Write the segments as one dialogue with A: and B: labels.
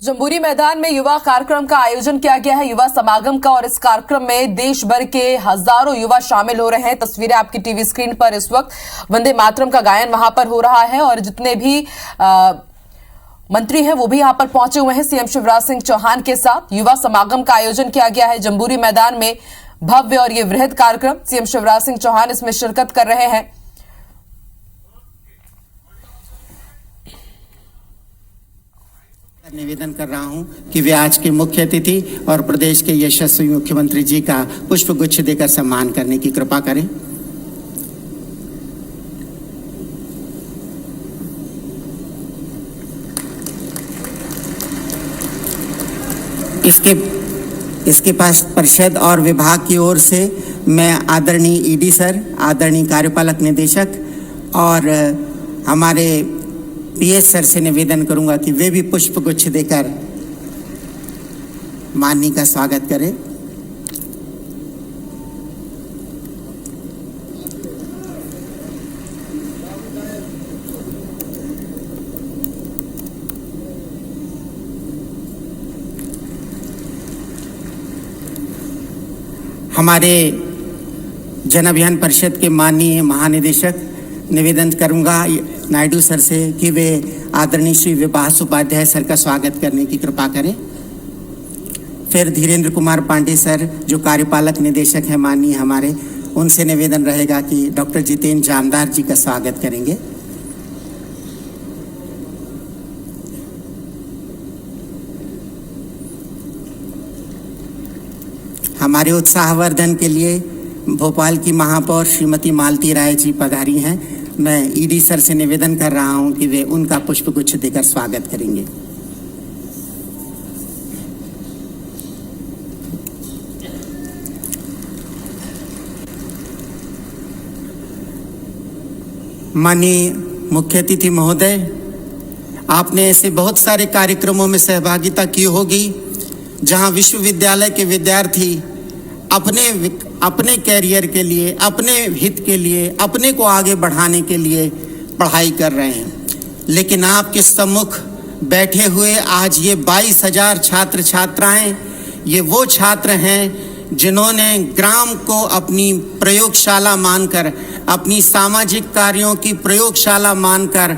A: Jamboree मैदान में युवा कार्यक्रम का आयोजन किया गया है, युवा समागम का। और इस कार्यक्रम में देश भर के हजारों युवा शामिल हो रहे हैं। तस्वीरें आपकी टीवी स्क्रीन पर इस वक्त वंदे मातरम का गायन वहां पर हो रहा है और जितने भी मंत्री हैं वो भी यहां पर पहुंचे हुए हैं सीएम शिवराज सिंह चौहान के साथ। युवा समागम का आयोजन किया गया है जम्बूरी मैदान में, भव्य और ये वृहद कार्यक्रम। सीएम शिवराज सिंह चौहान इसमें शिरकत कर रहे हैं।
B: निवेदन कर रहा हूं कि वे आज के मुख्य अतिथि और प्रदेश के यशस्वी मुख्यमंत्री जी का पुष्प गुच्छ देकर सम्मान करने की कृपा करें। इसके पास परिषद और विभाग की ओर से मैं आदरणीय ईडी सर, आदरणीय कार्यपालक निदेशक और हमारे पीएस सर से निवेदन करूंगा कि वे भी पुष्प गुच्छ देकर माननीय का स्वागत करें। हमारे जन अभियान परिषद के माननीय महानिदेशक निवेदन करूंगा नायडू सर से कि वे आदरणीय श्री विभास उपाध्याय सर का स्वागत करने की कृपा करें। फिर धीरेन्द्र कुमार पांडे सर जो कार्यपालक निदेशक हैं माननीय हमारे, उनसे निवेदन रहेगा कि डॉक्टर जितेंद्र जामदार जी का स्वागत करेंगे। हमारे उत्साहवर्धन के लिए भोपाल की महापौर श्रीमती मालती राय जी पधारी हैं। मैं ईडी सर से निवेदन कर रहा हूं कि वे उनका पुष्पगुच्छ देकर स्वागत करेंगे। माननीय मुख्य अतिथि महोदय, आपने ऐसे बहुत सारे कार्यक्रमों में सहभागिता की होगी जहां विश्वविद्यालय के विद्यार्थी अपने कैरियर के लिए, अपने हित के लिए, अपने को आगे बढ़ाने के लिए पढ़ाई कर रहे हैं। लेकिन आपके सम्मुख बैठे हुए आज ये 22,000 छात्र छात्राएं, ये वो छात्र हैं जिन्होंने ग्राम को अपनी प्रयोगशाला मानकर, अपनी सामाजिक कार्यों की प्रयोगशाला मानकर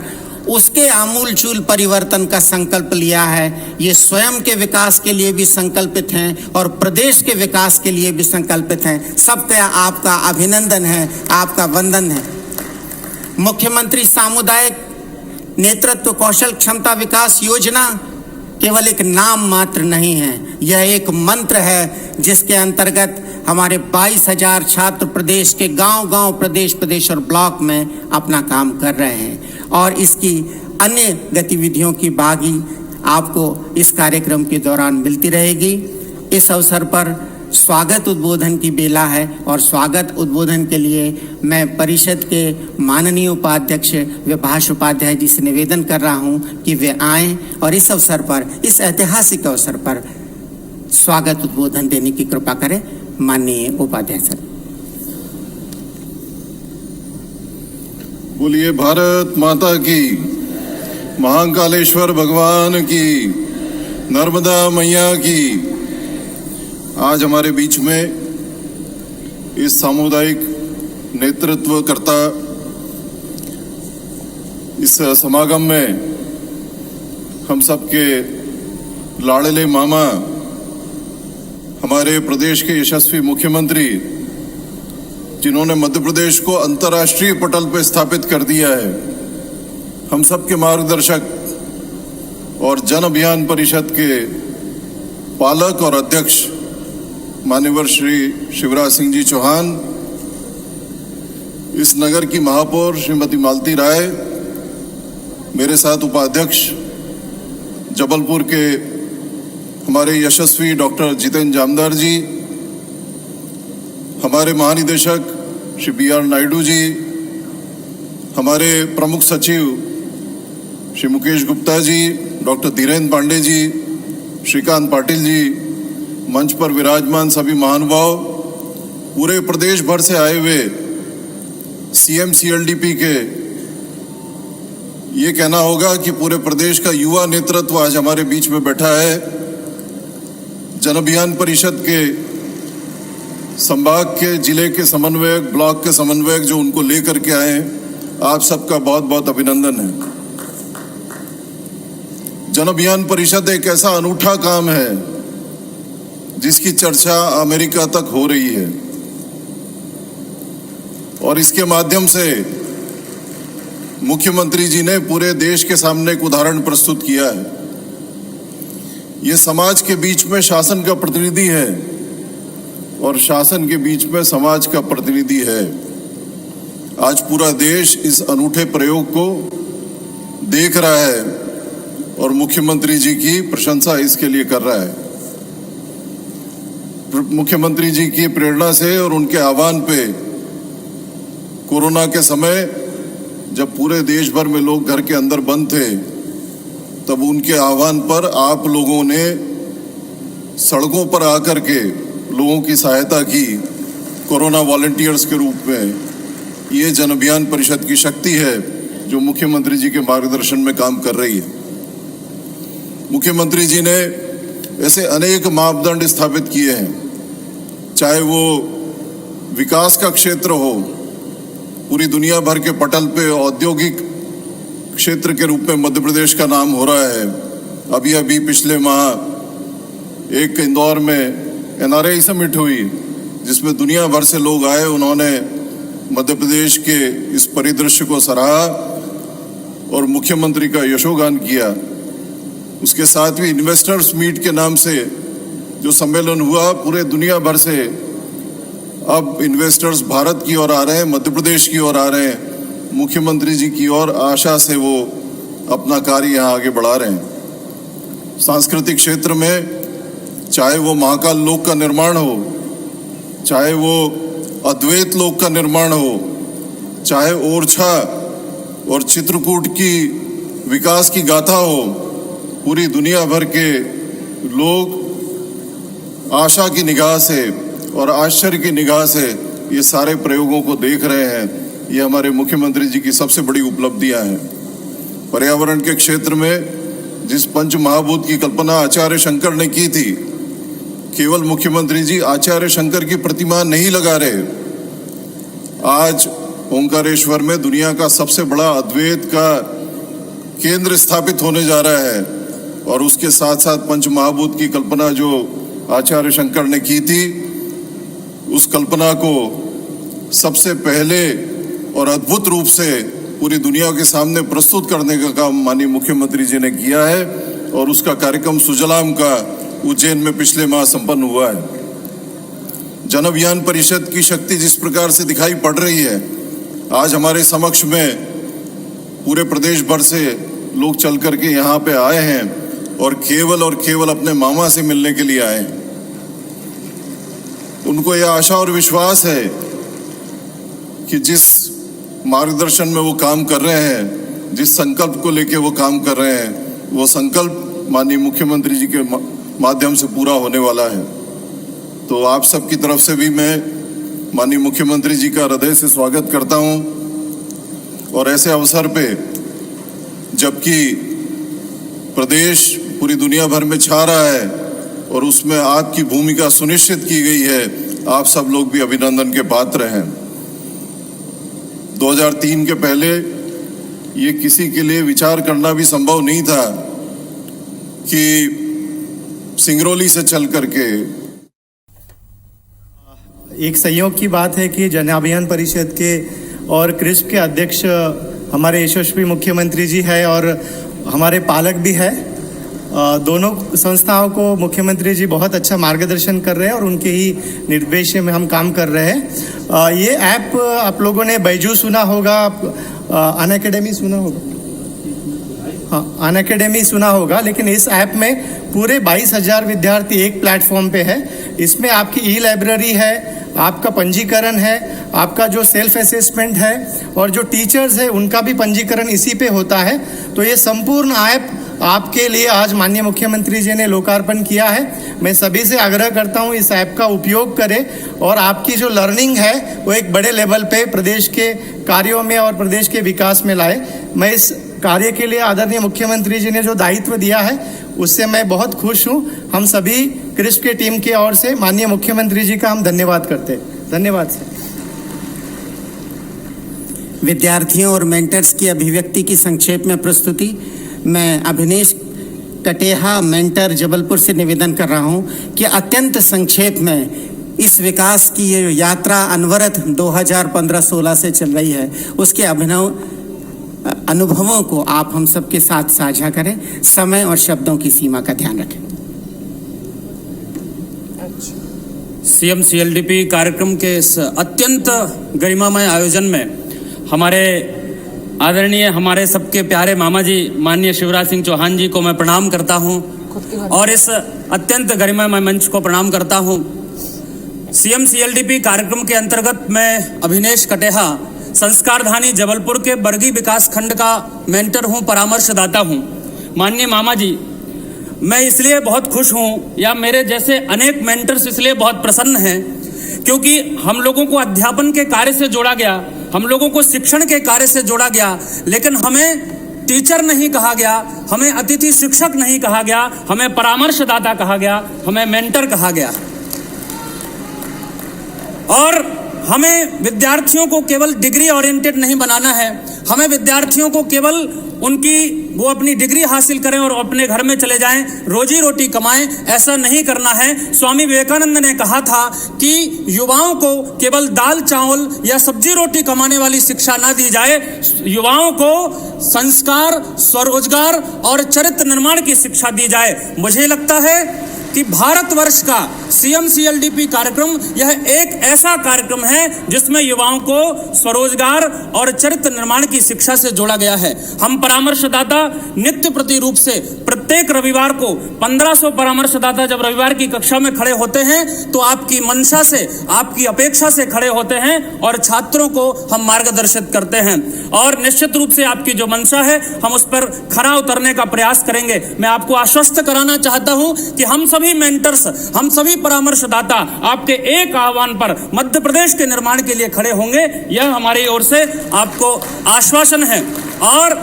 B: उसके आमूलचूल परिवर्तन का संकल्प लिया है। ये स्वयं के विकास के लिए भी संकल्पित हैं और प्रदेश के विकास के लिए भी संकल्पित हैं। सबका आपका अभिनंदन है, आपका वंदन है। मुख्यमंत्री सामुदायिक नेतृत्व कौशल क्षमता विकास योजना केवल एक नाम मात्र नहीं है, यह एक मंत्र है जिसके अंतर्गत हमारे 22,000 छात्र प्रदेश के गांव-गांव, प्रदेश और ब्लॉक में अपना काम कर रहे हैं और इसकी अन्य गतिविधियों की बागी आपको इस कार्यक्रम के दौरान मिलती रहेगी। इस अवसर पर स्वागत उद्बोधन की बेला है और स्वागत उद्बोधन के लिए मैं परिषद के माननीय उपाध्यक्ष विभास उपाध्याय जी से निवेदन कर रहा हूं कि वे आएं और इस अवसर पर, इस ऐतिहासिक अवसर पर स्वागत उद्बोधन देने की कृपा करें। माननीय उपाध्याय सर।
C: बोलिए भारत माता की, महाकालेश्वर भगवान की, नर्मदा मैया की। आज हमारे बीच में इस सामुदायिक नेतृत्वकर्ता इस समागम में हम सबके लाडले मामा, हमारे प्रदेश के यशस्वी मुख्यमंत्री जिन्होंने मध्य प्रदेश को अंतर्राष्ट्रीय पटल पर स्थापित कर दिया है, हम सबके मार्गदर्शक और जन अभियान परिषद के पालक और अध्यक्ष माननीय श्री शिवराज सिंह जी चौहान, इस नगर की महापौर श्रीमती मालती राय, मेरे साथ उपाध्यक्ष जबलपुर के हमारे यशस्वी डॉक्टर जितेंद्र जामदार जी, हमारे महानिदेशक श्री BR नायडू जी, हमारे प्रमुख सचिव श्री मुकेश गुप्ता जी, डॉक्टर धीरेन्द्र पांडे जी, श्रीकांत पाटिल जी, मंच पर विराजमान सभी महानुभाव, पूरे प्रदेश भर से आए हुए CM CLDP के ये कहना होगा कि पूरे प्रदेश का युवा नेतृत्व आज हमारे बीच में बैठा है। जन अभियान परिषद के संभाग के, जिले के समन्वयक, ब्लॉक के समन्वयक जो उनको लेकर के आए हैं, आप सबका बहुत बहुत अभिनंदन है। जन अभियान परिषद एक ऐसा अनूठा काम है जिसकी चर्चा अमेरिका तक हो रही है और इसके माध्यम से मुख्यमंत्री जी ने पूरे देश के सामने एक उदाहरण प्रस्तुत किया है। ये समाज के बीच में शासन का प्रतिनिधि है और शासन के बीच में समाज का प्रतिनिधि है। आज पूरा देश इस अनूठे प्रयोग को देख रहा है और मुख्यमंत्री जी की प्रशंसा इसके लिए कर रहा है। मुख्यमंत्री जी की प्रेरणा से और उनके आह्वान पे कोरोना के समय जब पूरे देश भर में लोग घर के अंदर बंद थे, तब उनके आह्वान पर आप लोगों ने सड़कों पर आकर के लोगों की सहायता की कोरोना वॉलंटियर्स के रूप में। ये जन अभियान परिषद की शक्ति है जो मुख्यमंत्री जी के मार्गदर्शन में काम कर रही है। मुख्यमंत्री जी ने ऐसे अनेक मापदंड स्थापित किए हैं, चाहे वो विकास का क्षेत्र हो, पूरी दुनिया भर के पटल पे औद्योगिक क्षेत्र के रूप में मध्य प्रदेश का नाम हो रहा है। अभी अभी पिछले माह एक इंदौर में NRI समिट हुई जिसमें दुनिया भर से लोग आए। उन्होंने मध्य प्रदेश के इस परिदृश्य को सराहा और मुख्यमंत्री का यशोगान किया। उसके साथ भी इन्वेस्टर्स मीट के नाम से जो सम्मेलन हुआ, पूरे दुनिया भर से अब इन्वेस्टर्स भारत की ओर आ रहे हैं, मध्य प्रदेश की ओर आ रहे हैं। मुख्यमंत्री जी की ओर आशा से वो अपना कार्य यहाँ आगे बढ़ा रहे हैं। सांस्कृतिक क्षेत्र में चाहे वो महाकाल लोक का निर्माण हो, चाहे वो अद्वैत लोक का निर्माण हो, चाहे ओरछा और चित्रकूट की विकास की गाथा हो, पूरी दुनिया भर के लोग आशा की निगाह से और आश्चर्य की निगाह से ये सारे प्रयोगों को देख रहे हैं। ये हमारे मुख्यमंत्री जी की सबसे बड़ी उपलब्धियां हैं। पर्यावरण के क्षेत्र में जिस पंच महाभूत की कल्पना आचार्य शंकर ने की थी, केवल मुख्यमंत्री जी आचार्य शंकर की प्रतिमा नहीं लगा रहे, आज ओंकारेश्वर में दुनिया का सबसे बड़ा अद्वैत का केंद्र स्थापित होने जा रहा है और उसके साथ साथ पंच महाभूत की कल्पना जो आचार्य शंकर ने की थी, उस कल्पना को सबसे पहले और अद्भुत रूप से पूरी दुनिया के सामने प्रस्तुत करने का काम माननीय मुख्यमंत्री जी ने किया है और उसका कार्यक्रम सुजलाम का उज्जैन में पिछले माह संपन्न हुआ है। जन अभियान परिषद की शक्ति जिस प्रकार से दिखाई पड़ रही है, आज हमारे समक्ष में पूरे प्रदेश भर से लोग चल करके यहाँ पे आए हैं और केवल अपने मामा से मिलने के लिए आए हैं। उनको यह आशा और विश्वास है कि जिस मार्गदर्शन में वो काम कर रहे हैं, जिस संकल्प को लेके वो काम कर रहे हैं, वो संकल्प माननीय मुख्यमंत्री जी के माध्यम से पूरा होने वाला है। तो आप सबकी तरफ से भी मैं माननीय मुख्यमंत्री जी का हृदय से स्वागत करता हूं और ऐसे अवसर पे जबकि प्रदेश पूरी दुनिया भर में छा रहा है और उसमें आपकी भूमिका सुनिश्चित की गई है, आप सब लोग भी अभिनंदन के पात्र हैं। 2003 के पहले ये किसी के लिए विचार करना भी संभव नहीं था कि सिंगरौली से चल करके
D: एक संयोग की बात है कि जन अभियान परिषद के और क्रिस्प के अध्यक्ष हमारे यशस्वी मुख्यमंत्री जी है और हमारे पालक भी है। दोनों संस्थाओं को मुख्यमंत्री जी बहुत अच्छा मार्गदर्शन कर रहे हैं और उनके ही निर्देश में हम काम कर रहे हैं। ये ऐप आप लोगों ने बैजू सुना होगा, अनअकैडमी सुना होगा, हाँ अनअकैडमी सुना होगा, लेकिन इस ऐप में पूरे 22,000 विद्यार्थी एक प्लेटफॉर्म पे है। इसमें आपकी ई लाइब्रेरी है, आपका पंजीकरण है, आपका जो सेल्फ असेसमेंट है और जो टीचर्स है उनका भी पंजीकरण इसी पे होता है। तो ये संपूर्ण ऐप आपके लिए आज माननीय मुख्यमंत्री जी ने लोकार्पण किया है। मैं सभी से आग्रह करता हूं इस ऐप का उपयोग करें और आपकी जो लर्निंग है वो एक बड़े लेवल पे प्रदेश के कार्यों में और प्रदेश के विकास में लाए। मैं इस कार्य के लिए आदरणीय मुख्यमंत्री जी ने जो दायित्व दिया है उससे मैं बहुत खुश हूं। हम सभी क्रिस्प के टीम की ओर से माननीय मुख्यमंत्री जी का हम धन्यवाद करते हैं। धन्यवाद सर।
B: विद्यार्थियों और मेंटर्स की अभिव्यक्ति की संक्षेप में प्रस्तुति। मैं अभिनेश कटेहा, मेंटर, जबलपुर से निवेदन कर रहा हूं कि अत्यंत संक्षेप में इस विकास की ये यात्रा अनवरत 2015-16 से चल रही है, उसके अनुभवों को आप हम सबके साथ साझा करें। समय और शब्दों की सीमा का ध्यान रखें।
E: सीएम सीएलडीपी कार्यक्रम के इस अत्यंत गरिमामय आयोजन में हमारे आदरणीय, हमारे सबके प्यारे मामा जी माननीय शिवराज सिंह चौहान जी को मैं प्रणाम करता हूं और इस अत्यंत गरिमामय मंच को प्रणाम करता हूं। सीएम सीएलडीपी कार्यक्रम के अंतर्गत मैं अभिनेश कटेहा, संस्कारधानी, जबलपुर के बरगी विकास खंड का मेंटर हूं, परामर्शदाता हूं। माननीय मामा जी, मैं इसलिए बहुत खुश हूं या मेरे जैसे अनेक मेंटर्स इसलिए बहुत प्रसन्न हैं क्योंकि हम लोगों को अध्यापन के कार्य से जोड़ा गया, हम लोगों को शिक्षण के कार्य से जोड़ा गया, लेकिन हमें टीचर नहीं कहा गया, हमें अतिथि शिक्षक नहीं कहा गया, हमें परामर्शदाता कहा गया, हमें मेंटर कहा गया। और हमें विद्यार्थियों को केवल डिग्री ओरिएंटेड नहीं बनाना है, हमें विद्यार्थियों को केवल वो अपनी डिग्री हासिल करें और अपने घर में चले जाएं, रोजी रोटी कमाएं, ऐसा नहीं करना है। स्वामी विवेकानंद ने कहा था कि युवाओं को केवल दाल चावल या सब्जी रोटी कमाने वाली शिक्षा ना दी जाए, युवाओं को संस्कार, स्वरोजगार और चरित्र निर्माण की शिक्षा दी जाए। मुझे लगता है कि भारतवर्ष का सीएम सीएलडीपी कार्यक्रम यह एक ऐसा कार्यक्रम है जिसमें युवाओं को स्वरोजगार और चरित्र निर्माण की शिक्षा से जोड़ा गया है। हम परामर्शदाता नित्य प्रति रूप से प्रत्येक रविवार को 1500 परामर्शदाता जब रविवार की कक्षा में खड़े होते हैं तो आपकी मंशा से, आपकी अपेक्षा से खड़े होते हैं और छात्रों को हम मार्गदर्शित करते हैं और निश्चित रूप से आपकी जो मंशा है हम उस पर खरा उतरने का प्रयास करेंगे। मैं आपको आश्वस्त कराना चाहता हूं कि हम सभी मेंटर्स, हम सभी परामर्शदाता आपके एक आह्वान पर मध्य प्रदेश के निर्माण के लिए खड़े होंगे, यह हमारी ओर से आपको आश्वासन है। और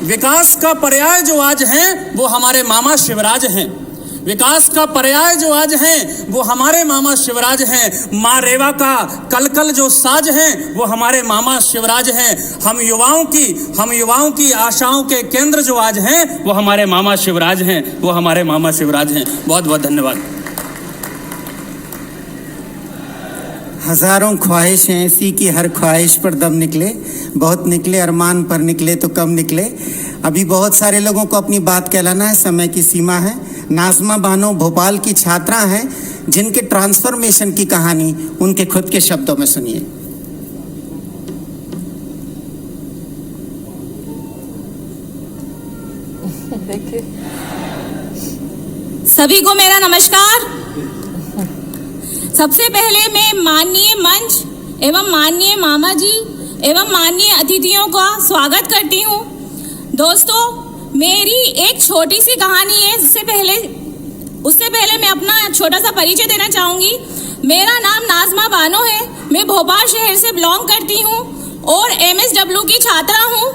E: विकास का पर्याय जो आज हैं वो हमारे मामा शिवराज हैं, विकास का पर्याय जो आज हैं वो हमारे मामा शिवराज हैं। माँ रेवा का कलकल जो साज हैं वो हमारे मामा शिवराज हैं। हम युवाओं की आशाओं के केंद्र जो आज हैं वो हमारे मामा शिवराज हैं, वो हमारे मामा शिवराज हैं। बहुत बहुत धन्यवाद।
B: हजारों ख्वाहिशें ऐसी कि हर ख्वाहिश पर दम निकले, बहुत निकले अरमान पर निकले तो कम निकले। अभी बहुत सारे लोगों को अपनी बात कहलाना है, समय की सीमा है। नाज़मा बानो भोपाल की छात्रा हैं जिनके ट्रांसफॉर्मेशन की कहानी उनके खुद के शब्दों में सुनिए।
A: देखिए,
F: सभी को मेरा नमस्कार। सबसे पहले मैं माननीय मंच एवं माननीय मामा जी एवं माननीय अतिथियों का स्वागत करती हूँ। दोस्तों, मेरी एक छोटी सी कहानी है। उससे पहले मैं अपना छोटा सा परिचय देना चाहूँगी। मेरा नाम नाज़मा बानो है, मैं भोपाल शहर से बिलोंग करती हूँ और MSW की छात्रा हूँ।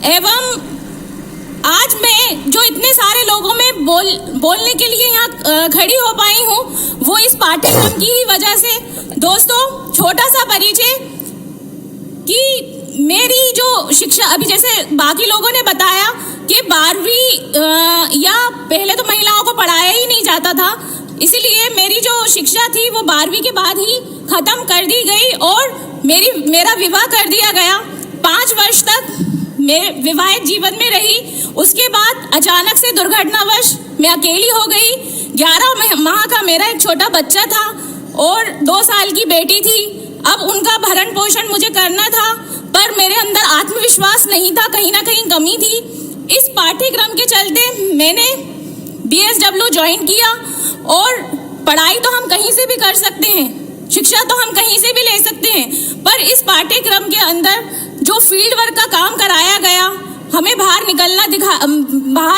F: एवं आज मैं जो इतने सारे लोगों में बोलने के लिए यहाँ खड़ी हो पाई हूँ वो इस पाठ्यक्रम की ही वजह से। दोस्तों, छोटा सा परिचय कि मेरी जो शिक्षा, अभी जैसे बाकी लोगों ने बताया कि 12वीं या पहले तो महिलाओं को पढ़ाया ही नहीं जाता था, इसीलिए मेरी जो शिक्षा थी वो 12वीं के बाद ही खत्म कर दी गई और मेरा विवाह कर दिया गया। 5 वर्ष तक मैं विवाहित जीवन में रही। उसके बाद अचानक से दुर्घटनावश मैं अकेली हो गई। 11 माह का मेरा एक छोटा बच्चा था और 2 साल की बेटी थी। अब उनका भरण पोषण मुझे करना था, पर मेरे अंदर आत्मविश्वास नहीं था, कहीं ना कहीं कमी थी। इस पाठ्यक्रम के चलते मैंने BSW ज्वाइन किया और पढ़ाई तो हम कहीं से भी कर सकते हैं, शिक्षा तो हम कहीं से भी ले सकते हैं, पर इस पाठ्यक्रम के अंदर जो फील्ड वर्क का काम कराया गया हमें बाहर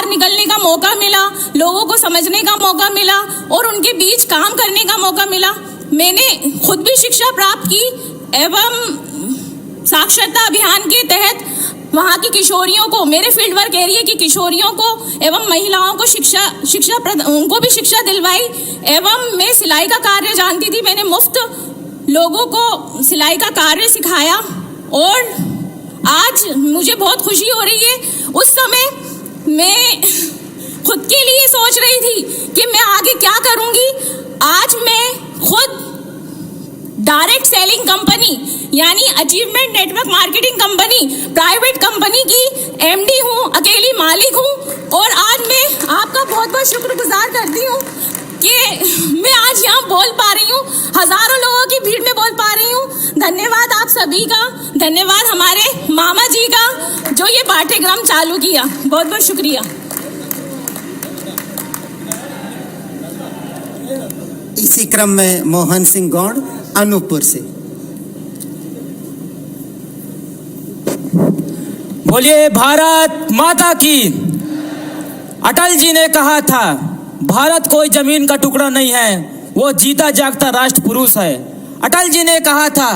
F: निकलने का मौका मिला, लोगों को समझने का मौका मिला और उनके बीच काम करने का मौका मिला। मैंने खुद भी शिक्षा प्राप्त की एवं साक्षरता अभियान के तहत वहाँ की किशोरियों को, मेरे फील्ड वर्क एरिया की किशोरियों को एवं महिलाओं को उनको भी शिक्षा दिलवाई। एवं मैं सिलाई का कार्य जानती थी, मैंने मुफ्त लोगों को सिलाई का कार्य सिखाया और आज मुझे बहुत खुशी हो रही है। उस समय मैं खुद के लिए सोच रही थी कि मैं आगे क्या करूंगी। आज मैं खुद डायरेक्ट सेलिंग कंपनी यानी achievement network marketing company private company की एमडी हूँ, अकेली मालिक हूँ और आज मैं आपका बहुत बहुत शुक्रगुजार करती हूँ कि मैं आज यहाँ बोल पा रही हूँ, हजारों लोगों की भीड़ में बोल पा रही हूँ। धन्यवाद आप सभी का, धन्यवाद हमारे मामा जी का जो ये पाठ्यक्रम चालू किया। बहुत बहुत शुक्रिया।
B: इसी क्रम में मोहन सिंह गौड़ अनूपपुर से।
G: बोलिए भारत माता की। अटल जी ने कहा था भारत कोई जमीन का टुकड़ा नहीं है, वो जीता जागता राष्ट्र पुरुष है। अटल जी ने कहा था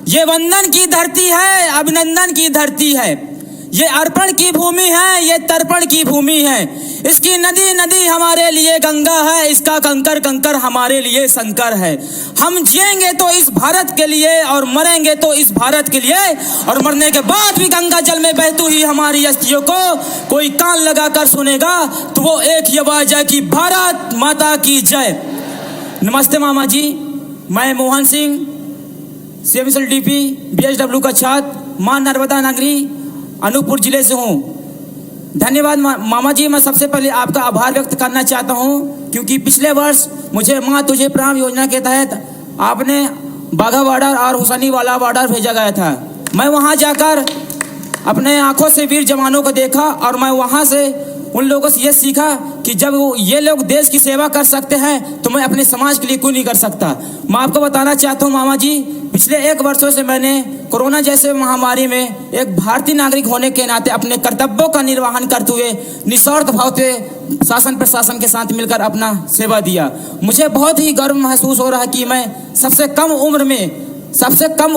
G: ये वंदन की धरती है, अभिनंदन की धरती है, ये अर्पण की भूमि है, ये तर्पण की भूमि है। इसकी नदी नदी हमारे लिए गंगा है, इसका कंकर कंकर हमारे लिए शंकर है। हम जिएंगे तो इस भारत के लिए और मरेंगे तो इस भारत के लिए, और मरने के बाद भी गंगा जल में बहती हुई हमारी अस्थियों को कोई कान लगाकर सुनेगा तो वो एक ही आवाज है कि भारत माता की जय। नमस्ते मामा जी, मैं मोहन सिंह CMSLDP BHW का छात्र मां नर्मदा नगरी अनूपपुर जिले से हूँ। धन्यवाद मामा जी, मैं सबसे पहले आपका आभार व्यक्त करना चाहता हूँ क्योंकि पिछले वर्ष मुझे माँ तुझे प्रणाम योजना के तहत आपने बाघा बॉर्डर और हुसैनी वाला बॉर्डर भेजा गया था। मैं वहाँ जाकर अपने आंखों से वीर जवानों को देखा और मैं वहाँ से उन लोगों से ये सीखा कि जब ये लोग देश की सेवा कर सकते हैं तो मैं अपने समाज के लिए क्यों नहीं कर सकता। मैं आपको बताना चाहता हूँ मामा जी, पिछले 1 वर्षों से मैंने कोरोना जैसे महामारी में एक भारतीय नागरिक होने के नाते अपने कर्तव्यों का निर्वहन करते हुए निस्वार्थ भाव से शासन प्रशासन के साथ मिलकर अपना सेवा दिया। मुझे बहुत ही गर्व महसूस हो रहा है कि मैं सबसे कम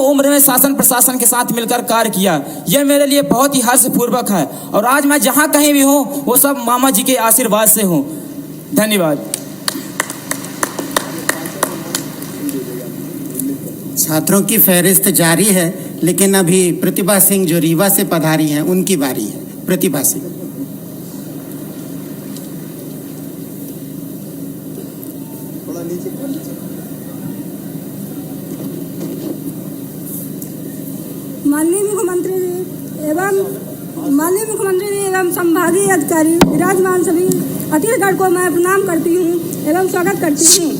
G: उम्र में शासन प्रशासन के साथ मिलकर कार्य किया। यह मेरे लिए बहुत ही हर्षपूर्वक है और आज मैं जहाँ कहीं भी हूँ वो सब मामा जी के आशीर्वाद से हूँ। धन्यवाद।
B: छात्रों की फहरिस्त जारी है, लेकिन अभी प्रतिभा सिंह जो रीवा से पधारी हैं उनकी बारी है। प्रतिभा सिंह।
H: माननीय मुख्यमंत्री जी एवं संभागीय अधिकारी विराजमान सभी अतिथिगण को मैं प्रणाम करती हूँ एवं स्वागत करती हूँ।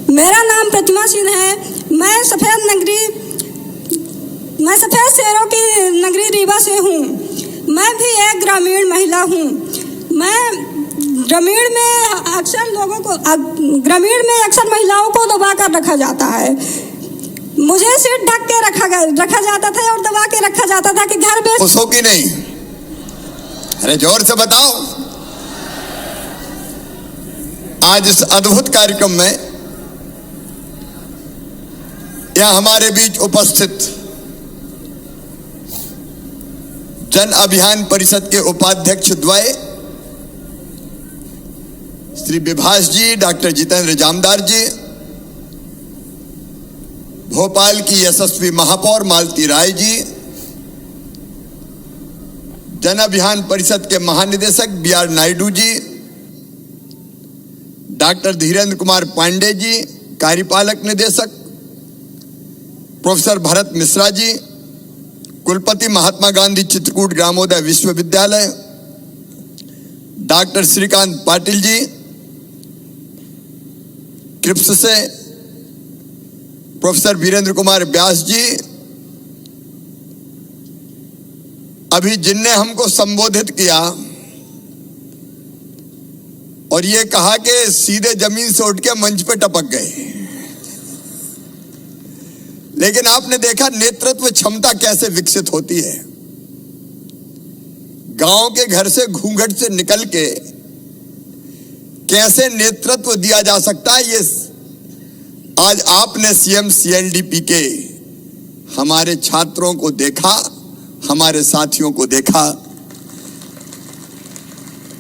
H: मेरा नाम प्रतिमा सिंह है। मैं सफेद शेरों की नगरी रीवा से हूँ। मैं भी एक ग्रामीण महिला हूँ। मैं ग्रामीण में अक्सर महिलाओं को दबा कर रखा जाता है। मुझे सिर ढक के रखा जाता था और दबा के रखा जाता था कि घर में
I: खुश हो कि नहीं? अरे जोर से बताओ। आज इस अद्भुत कार्यक्रम में यहाँ हमारे बीच उपस्थित जन अभियान परिषद के उपाध्यक्ष द्वय श्री विभास जी, डॉक्टर जितेंद्र जामदार जी, भोपाल की यशस्वी महापौर मालती राय जी, जन अभियान परिषद के महानिदेशक BR नायडू जी, डॉक्टर धीरेन्द्र कुमार पांडे जी, कार्यपालक निदेशक प्रोफेसर भरत मिश्रा जी, कुलपति महात्मा गांधी चित्रकूट ग्रामोदय विश्वविद्यालय, डॉक्टर श्रीकांत पाटिल जी, क्रिप्स से प्रोफेसर वीरेंद्र कुमार व्यास जी, अभी जिनने हमको संबोधित किया और ये कहा कि सीधे जमीन से उठ के मंच पे टपक गए। लेकिन आपने देखा नेतृत्व क्षमता कैसे विकसित होती है। गांव के घर से घूंघट से निकल के कैसे नेतृत्व दिया जा सकता है, ये आज आपने सीएम सीएलडीपी के हमारे छात्रों को देखा, हमारे साथियों को देखा।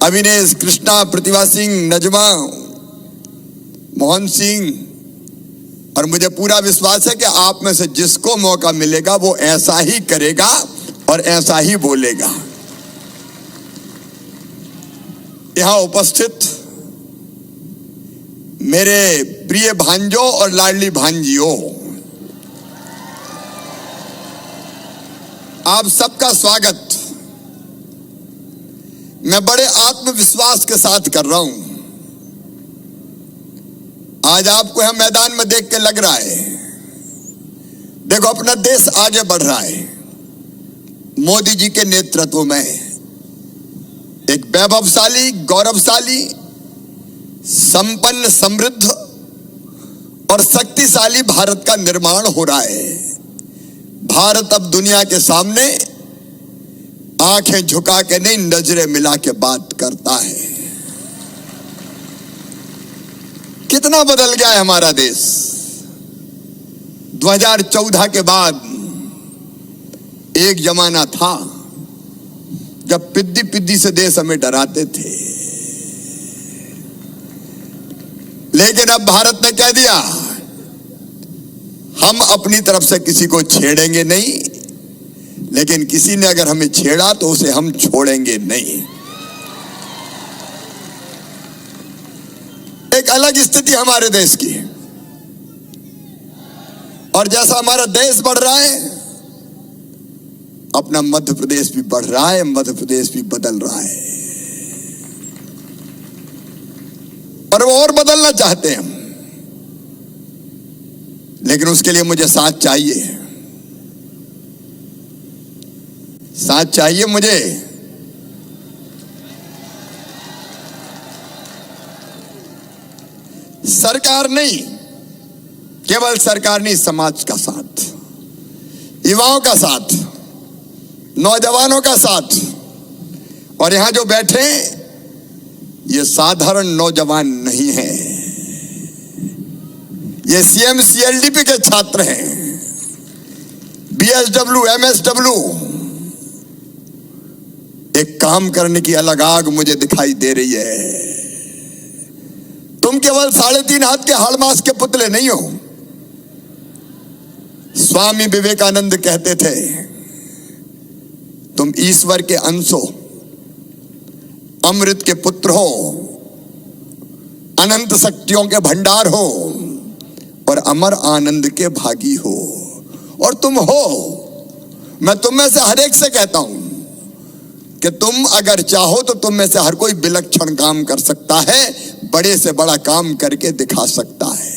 I: अविनेश, कृष्णा, प्रतिभा सिंह, नजमा, मोहन सिंह, और मुझे पूरा विश्वास है कि आप में से जिसको मौका मिलेगा वो ऐसा ही करेगा और ऐसा ही बोलेगा। यहां उपस्थित मेरे प्रिय भांजों और लाडली भांजियों, आप सबका स्वागत मैं बड़े आत्मविश्वास के साथ कर रहा हूं। आज आपको यहां मैदान में देख के लग रहा है, देखो अपना देश आगे बढ़ रहा है। मोदी जी के नेतृत्व में एक वैभवशाली, गौरवशाली, संपन्न, समृद्ध और शक्तिशाली भारत का निर्माण हो रहा है। भारत अब दुनिया के सामने आंखें झुका के नहीं, नजरें मिला के बात करता है। कितना बदल गया है हमारा देश। 2014 के बाद एक जमाना था जब पिद्दी पिद्दी से देश हमें डराते थे, लेकिन अब भारत ने कह दिया हम अपनी तरफ से किसी को छेड़ेंगे नहीं, लेकिन किसी ने अगर हमें छेड़ा तो उसे हम छोड़ेंगे नहीं। एक अलग स्थिति हमारे देश की है। और जैसा हमारा देश बढ़ रहा है, अपना मध्य प्रदेश भी बढ़ रहा है, मध्य प्रदेश भी बदल रहा है। और वो और बदलना चाहते हैं हम, लेकिन उसके लिए मुझे साथ चाहिए, साथ चाहिए मुझे। सरकार नहीं, केवल सरकार नहीं, समाज का साथ, युवाओं का साथ, नौजवानों का साथ। और यहां जो बैठे ये साधारण नौजवान नहीं है, ये सीएम सीएलडीपी के छात्र हैं, बीएसडब्ल्यू, एमएसडब्ल्यू। एक काम करने की अलग आग मुझे दिखाई दे रही है। तुम केवल 3.5 हाथ के हाड़मास के पुतले नहीं हो। स्वामी विवेकानंद कहते थे तुम ईश्वर के अंश हो, अमृत के पुत्र हो, अनंत शक्तियों के भंडार हो और अमर आनंद के भागी हो। और तुम हो। मैं तुम में से हर एक से कहता हूं कि तुम अगर चाहो तो तुम में से हर कोई विलक्षण काम कर सकता है, बड़े से बड़ा काम करके दिखा सकता है।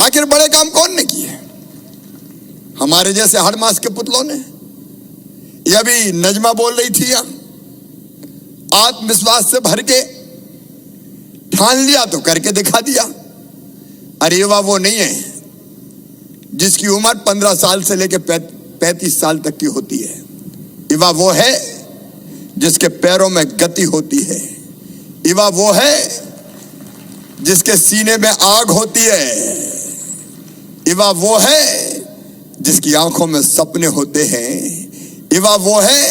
I: आखिर बड़े काम कौन ने किए? हमारे जैसे हड़मास के पुतलों ने। यह भी नजमा बोल रही थी, आत्मविश्वास से भर के ठान लिया तो करके दिखा दिया। अरे युवा वो नहीं है जिसकी उम्र 15 साल से लेकर 35 साल तक की होती है। युवा वो है जिसके पैरों में गति होती है। युवा वो है जिसके सीने में आग होती है। युवा वो है जिसकी आंखों में सपने होते हैं। युवा वो है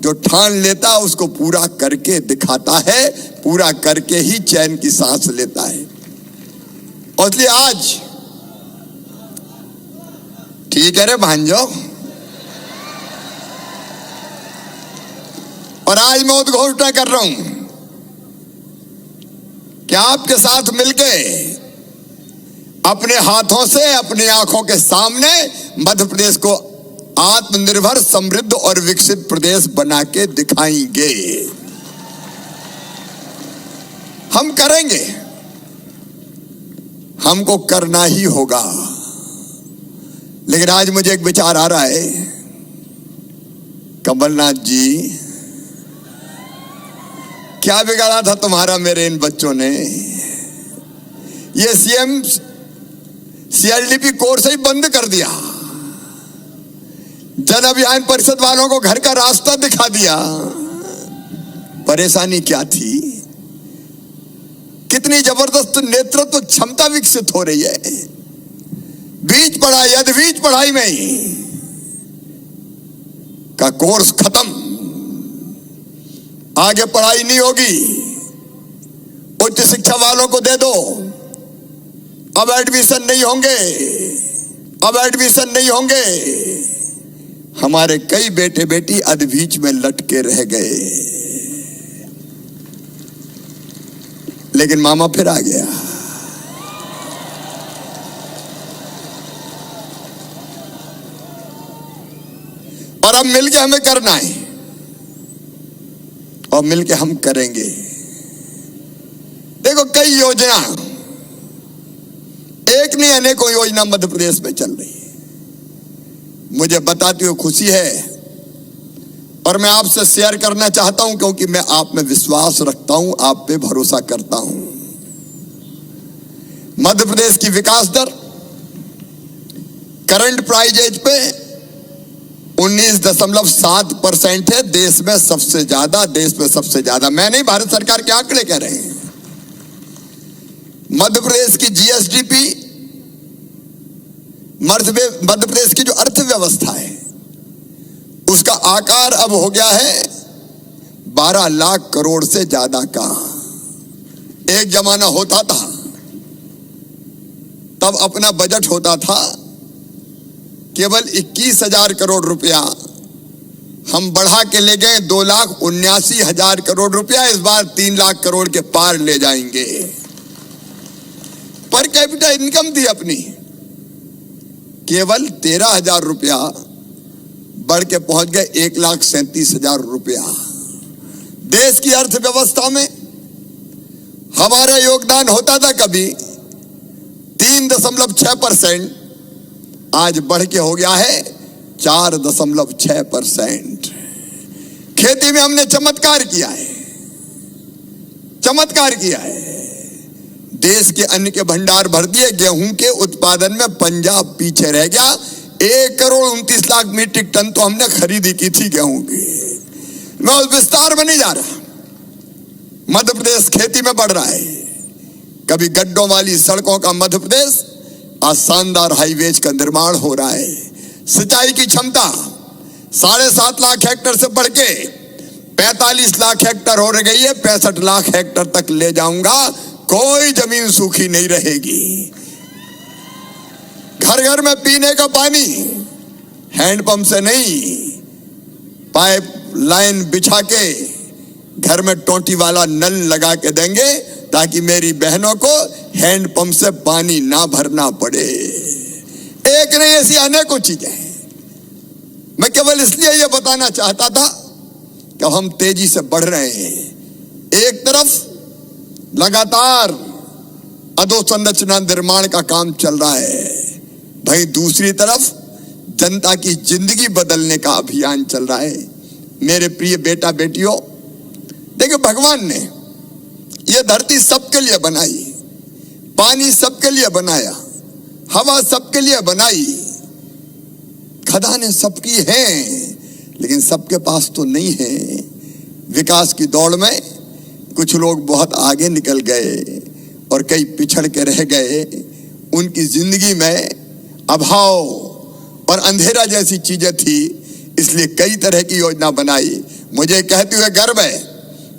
I: जो ठान लेता उसको पूरा करके दिखाता है, पूरा करके ही चैन की सांस लेता है। और इसलिए आज ठीक है रे भांजो, और आज मैं उद्घोषणा कर रहा हूं कि आपके साथ मिलके अपने हाथों से, अपनी आंखों के सामने मध्य प्रदेश को आत्मनिर्भर, समृद्ध और विकसित प्रदेश बना के दिखाएंगे। हम करेंगे, हमको करना ही होगा। लेकिन आज मुझे एक विचार आ रहा है, कमलनाथ जी, क्या बिगाड़ा था तुम्हारा मेरे इन बच्चों ने? ये सीएम सीएलडीपी कोर्स ही बंद कर दिया, जन अभियान परिषद वालों को घर का रास्ता दिखा दिया। परेशानी क्या थी? कितनी जबरदस्त नेतृत्व क्षमता विकसित हो रही है। बीच पढ़ाई, अधबीच पढ़ाई में ही का कोर्स खत्म, आगे पढ़ाई नहीं होगी, उच्च शिक्षा वालों को दे दो, अब एडमिशन नहीं होंगे, अब एडमिशन नहीं होंगे। हमारे कई बेटे बेटी अधबीच में लटके रह गए, लेकिन मामा फिर आ गया। और अब मिलके हमें करना है, और मिलके हम करेंगे। देखो, कई योजना, एक नहीं अनेकों योजना मध्य प्रदेश में चल रही है। मुझे बताते हुए खुशी है और मैं आपसे शेयर करना चाहता हूं, क्योंकि मैं आप में विश्वास रखता हूं, आप पे भरोसा करता हूं। मध्य प्रदेश की विकास दर करंट प्राइस एज पे 19.7% है, देश में सबसे ज्यादा, देश में सबसे ज्यादा। मैं नहीं, भारत सरकार के आंकड़े कह रहे हैं। मध्य प्रदेश की जीएसडीपी, मध्य प्रदेश की जो अर्थव्यवस्था है, उसका आकार अब हो गया है 12 लाख करोड़ से ज्यादा का। एक जमाना होता था, तब अपना बजट होता था केवल 21,000 करोड़ रुपया, हम बढ़ा के ले गए 2,79,000 करोड़ रुपया। इस बार 3 लाख करोड़ के पार ले जाएंगे। पर कैपिटा इनकम थी अपनी केवल 13,000 रुपया, बढ़ के पहुंच गए 1,37,000 रुपया। देश की अर्थव्यवस्था में हमारा योगदान होता था कभी 3.6%, आज बढ़ के हो गया है 4.6%। खेती में हमने चमत्कार किया है, चमत्कार किया है। देश के अन्न के भंडार भर दिए। गेहूं के उत्पादन में पंजाब पीछे रह गया। 1,29,00,000 मीट्रिक टन तो हमने खरीदी की थी गेहूं की। मैं उस विस्तार में नहीं जा रहा। मध्य प्रदेश खेती में बढ़ रहा है। कभी गड्ढों वाली सड़कों का मध्य प्रदेश, आज शानदार हाईवेज का निर्माण हो रहा है। सिंचाई की क्षमता 7.5 लाख हेक्टेयर से बढ़ के 45 लाख हेक्टेयर हो गई है। 65 लाख हेक्टेयर तक ले जाऊंगा, कोई जमीन सूखी नहीं रहेगी। घर घर में पीने का पानी हैंडपंप से नहीं, पाइप लाइन बिछा के घर में टोंटी वाला नल लगा के देंगे, ताकि मेरी बहनों को हैंडपंप से पानी ना भरना पड़े। एक नहीं, ऐसी अनेकों चीजें हैं। मैं केवल इसलिए यह बताना चाहता था कि हम तेजी से बढ़ रहे हैं। एक तरफ लगातार अधोसंरचना निर्माण का काम चल रहा है, भाई दूसरी तरफ जनता की जिंदगी बदलने का अभियान चल रहा है। मेरे प्रिय बेटा बेटियों, देखिए, भगवान ने यह धरती सबके लिए बनाई, पानी सबके लिए बनाया, हवा सबके लिए बनाई, खदानें सबकी हैं, लेकिन सबके पास तो नहीं है। विकास की दौड़ में कुछ लोग बहुत आगे निकल गए और कई पिछड़ के रह गए। उनकी जिंदगी में अभाव और अंधेरा जैसी चीजें थी, इसलिए कई तरह की योजना बनाई। मुझे कहते हुए गर्व है,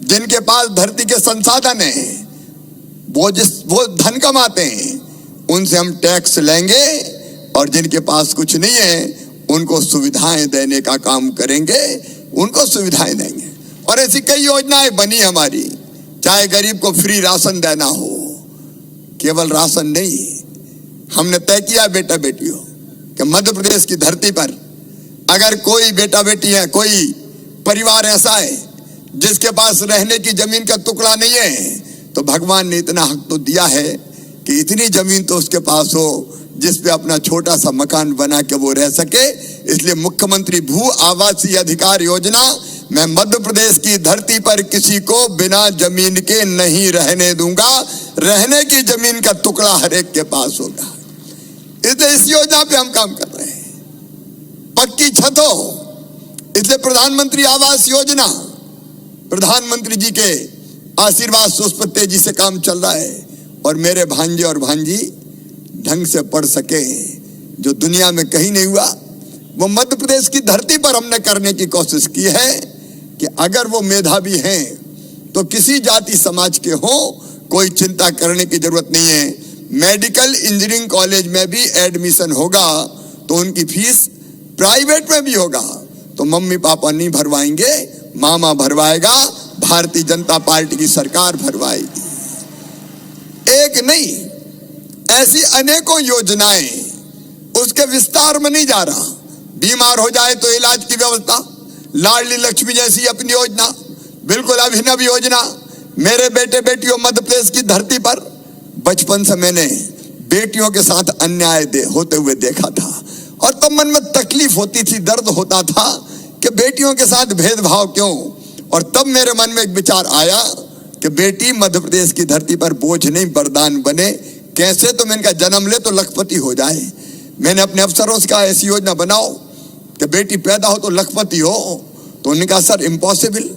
I: जिनके पास धरती के संसाधन हैं, वो धन कमाते हैं, उनसे हम टैक्स लेंगे, और जिनके पास कुछ नहीं है उनको सुविधाएं देने का काम करेंगे, उनको सुविधाएं देंगे। और ऐसी कई योजनाएं बनी हमारी, चाहे गरीब को फ्री राशन देना हो। केवल राशन नहीं, हमने तय किया बेटा बेटियों कि मध्य प्रदेश की धरती पर अगर कोई बेटा बेटी है, कोई परिवार ऐसा है जिसके पास रहने की जमीन का टुकड़ा नहीं है, तो भगवान ने इतना हक तो दिया है कि इतनी जमीन तो उसके पास हो जिस पे अपना छोटा सा मकान बना के वो रह सके। इसलिए मुख्यमंत्री भू आवासीय अधिकार योजना, मैं मध्य प्रदेश की धरती पर किसी को बिना जमीन के नहीं रहने दूंगा। रहने की जमीन का टुकड़ा हर एक के पास होगा। इसलिए इस योजना पे हम काम कर रहे हैं। पक्की छत हो, इसलिए प्रधानमंत्री आवास योजना, प्रधानमंत्री जी के आशीर्वाद से उस पर तेजी से काम चल रहा है। और मेरे भांजे और भांजी ढंग से पढ़ सके, जो दुनिया में कहीं नहीं हुआ, वो मध्य प्रदेश की धरती पर हमने करने की कोशिश की है कि अगर वो मेधावी हैं तो किसी जाति समाज के हो, कोई चिंता करने की जरूरत नहीं है। मेडिकल इंजीनियरिंग कॉलेज में भी एडमिशन होगा तो उनकी फीस प्राइवेट में भी होगा तो मम्मी पापा नहीं भरवाएंगे, मामा भरवाएगा, भारतीय जनता पार्टी की सरकार भरवाएगी। एक नहीं, ऐसी अनेकों योजनाएं, उसके विस्तार में नहीं जा रहा। बीमार हो जाए तो इलाज की व्यवस्था, लाडली लक्ष्मी जैसी अपनी योजना, बिल्कुल अभिनव योजना। मेरे बेटे बेटियों, मध्य प्रदेश की धरती पर बचपन से मैंने बेटियों के साथ अन्याय होते हुए देखा था और तब मन में तकलीफ होती थी, दर्द होता था कि बेटियों के साथ भेदभाव क्यों। और तब मेरे मन में एक विचार आया कि बेटी मध्य प्रदेश की धरती पर बोझ नहीं, वरदान बने। कैसे? तो मैंने कहा जन्म ले तो लखपति हो जाए। मैंने अपने अफसरों से कहा ऐसी योजना बनाओ कि बेटी पैदा हो तो लखपति हो। तो उन्होंने कहा सर इम्पॉसिबल,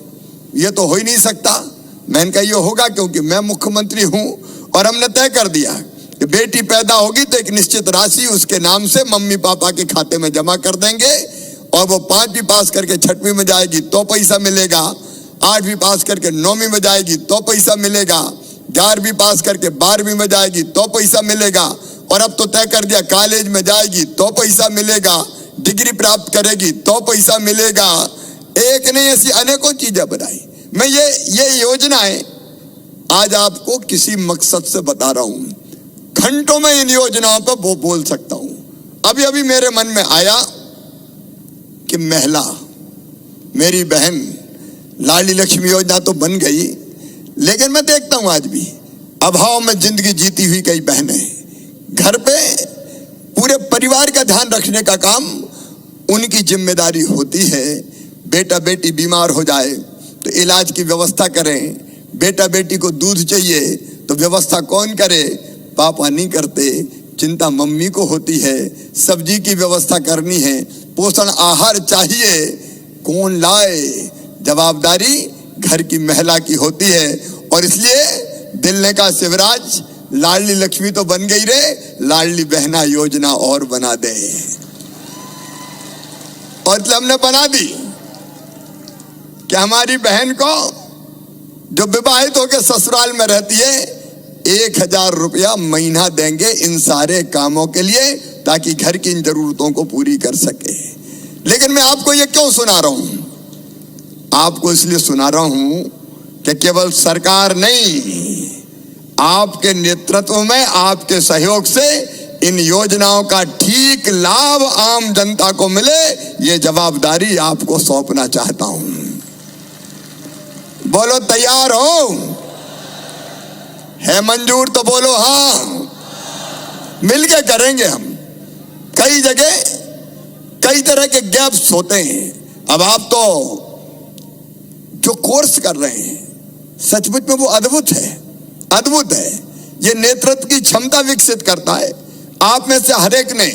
I: ये तो हो ही नहीं सकता। मैंने कहा ये होगा क्योंकि मैं मुख्यमंत्री हूं और हमने तय कर दिया कि बेटी पैदा होगी तो एक निश्चित राशि उसके नाम से मम्मी पापा के खाते में जमा कर देंगे और वो 5वीं पास करके 6वीं में जाएगी तो पैसा मिलेगा, 8वीं पास करके 9वीं में जाएगी तो पैसा मिलेगा, 11वीं पास करके 12वीं में जाएगी तो पैसा मिलेगा और अब तो तय कर दिया कॉलेज में जाएगी तो पैसा मिलेगा, डिग्री प्राप्त करेगी तो पैसा मिलेगा। एक नहीं, ऐसी अनेकों चीजें बनाई। मैं ये योजनाएं आज आपको किसी मकसद से बता रहा हूं, घंटों में इन योजनाओं पर वो बोल सकता हूं। अभी अभी मेरे मन में आया कि महिला, मेरी बहन, लाडली लक्ष्मी योजना तो बन गई, लेकिन मैं देखता हूं आज भी अभाव में जिंदगी जीती हुई कई बहनें, घर पे पूरे परिवार का ध्यान रखने का काम उनकी जिम्मेदारी होती है। बेटा बेटी बीमार हो जाए तो इलाज की व्यवस्था करें, बेटा बेटी को दूध चाहिए तो व्यवस्था कौन करे? पापा नहीं करते, चिंता मम्मी को होती है। सब्जी की व्यवस्था करनी है, पोषण आहार चाहिए, कौन लाए? जवाबदारी घर की महिला की होती है। और इसलिए दिल ने कहा शिवराज, लाडली लक्ष्मी तो बन गई रे, लाडली बहना योजना और बना दे। और इसलिए हमने बना दी कि हमारी बहन को जो विवाहित होकर ससुराल में रहती है 1000 रुपया महीना देंगे इन सारे कामों के लिए, ताकि घर की इन जरूरतों को पूरी कर सके। लेकिन मैं आपको ये क्यों सुना रहा हूं? आपको इसलिए सुना रहा हूं कि केवल सरकार नहीं, आपके नेतृत्व में, आपके सहयोग से इन योजनाओं का ठीक लाभ आम जनता को मिले, ये जवाबदारी आपको सौंपना चाहता हूं। बोलो तैयार हो? है मंजूर तो बोलो हाँ। मिलके करेंगे हम। कई जगह कई तरह के गैप्स होते हैं। अब आप तो जो कोर्स कर रहे हैं सचमुच में वो अद्भुत है, अद्भुत है। ये नेतृत्व की क्षमता विकसित करता है। आप में से हर एक ने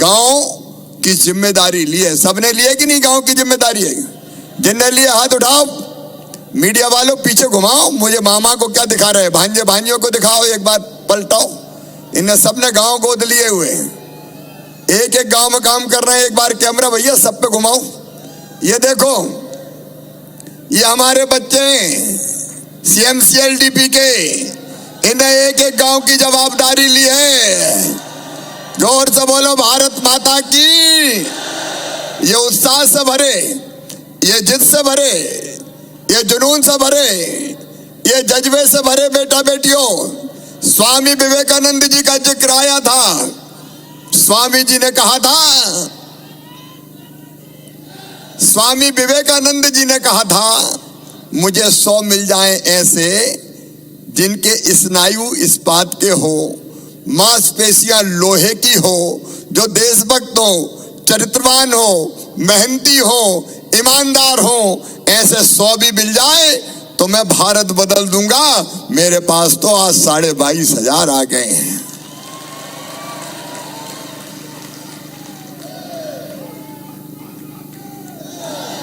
I: गांव की जिम्मेदारी ली है। सबने लिए कि नहीं गांव की जिम्मेदारी है? जिनने लिए हाथ उठाओ। मीडिया वालों पीछे घुमाओ, मुझे मामा को क्या दिखा रहे हैं, भांजे भांजियों को दिखाओ, एक बार पलटाओ। इन्हें सबने गांव गोद लिए हुए हैं, एक एक गांव में काम कर रहे हैं। एक बार कैमरा भैया सब पे घुमाओ। ये देखो, ये हमारे बच्चे हैं CMCLDP के, इन्हें एक एक गांव की जवाबदारी ली है। जोर से बोलो भारत माता की। ये उत्साह से भरे, ये जिद से भरे, ये जुनून से भरे, ये जज्बे से भरे बेटा बेटियों, स्वामी विवेकानंद जी का जिक्र आया था। स्वामी जी ने कहा था, स्वामी विवेकानंद जी ने कहा था, मुझे 100 मिल जाएं ऐसे जिनके स्नायु इस्पात के हो, मांसपेशियां लोहे की हो, जो देशभक्त हो, चरित्रवान हो, मेहनती हो, ईमानदार हो, ऐसे 100 भी मिल जाए तो मैं भारत बदल दूंगा। मेरे पास तो आज 22,500 आ गए हैं।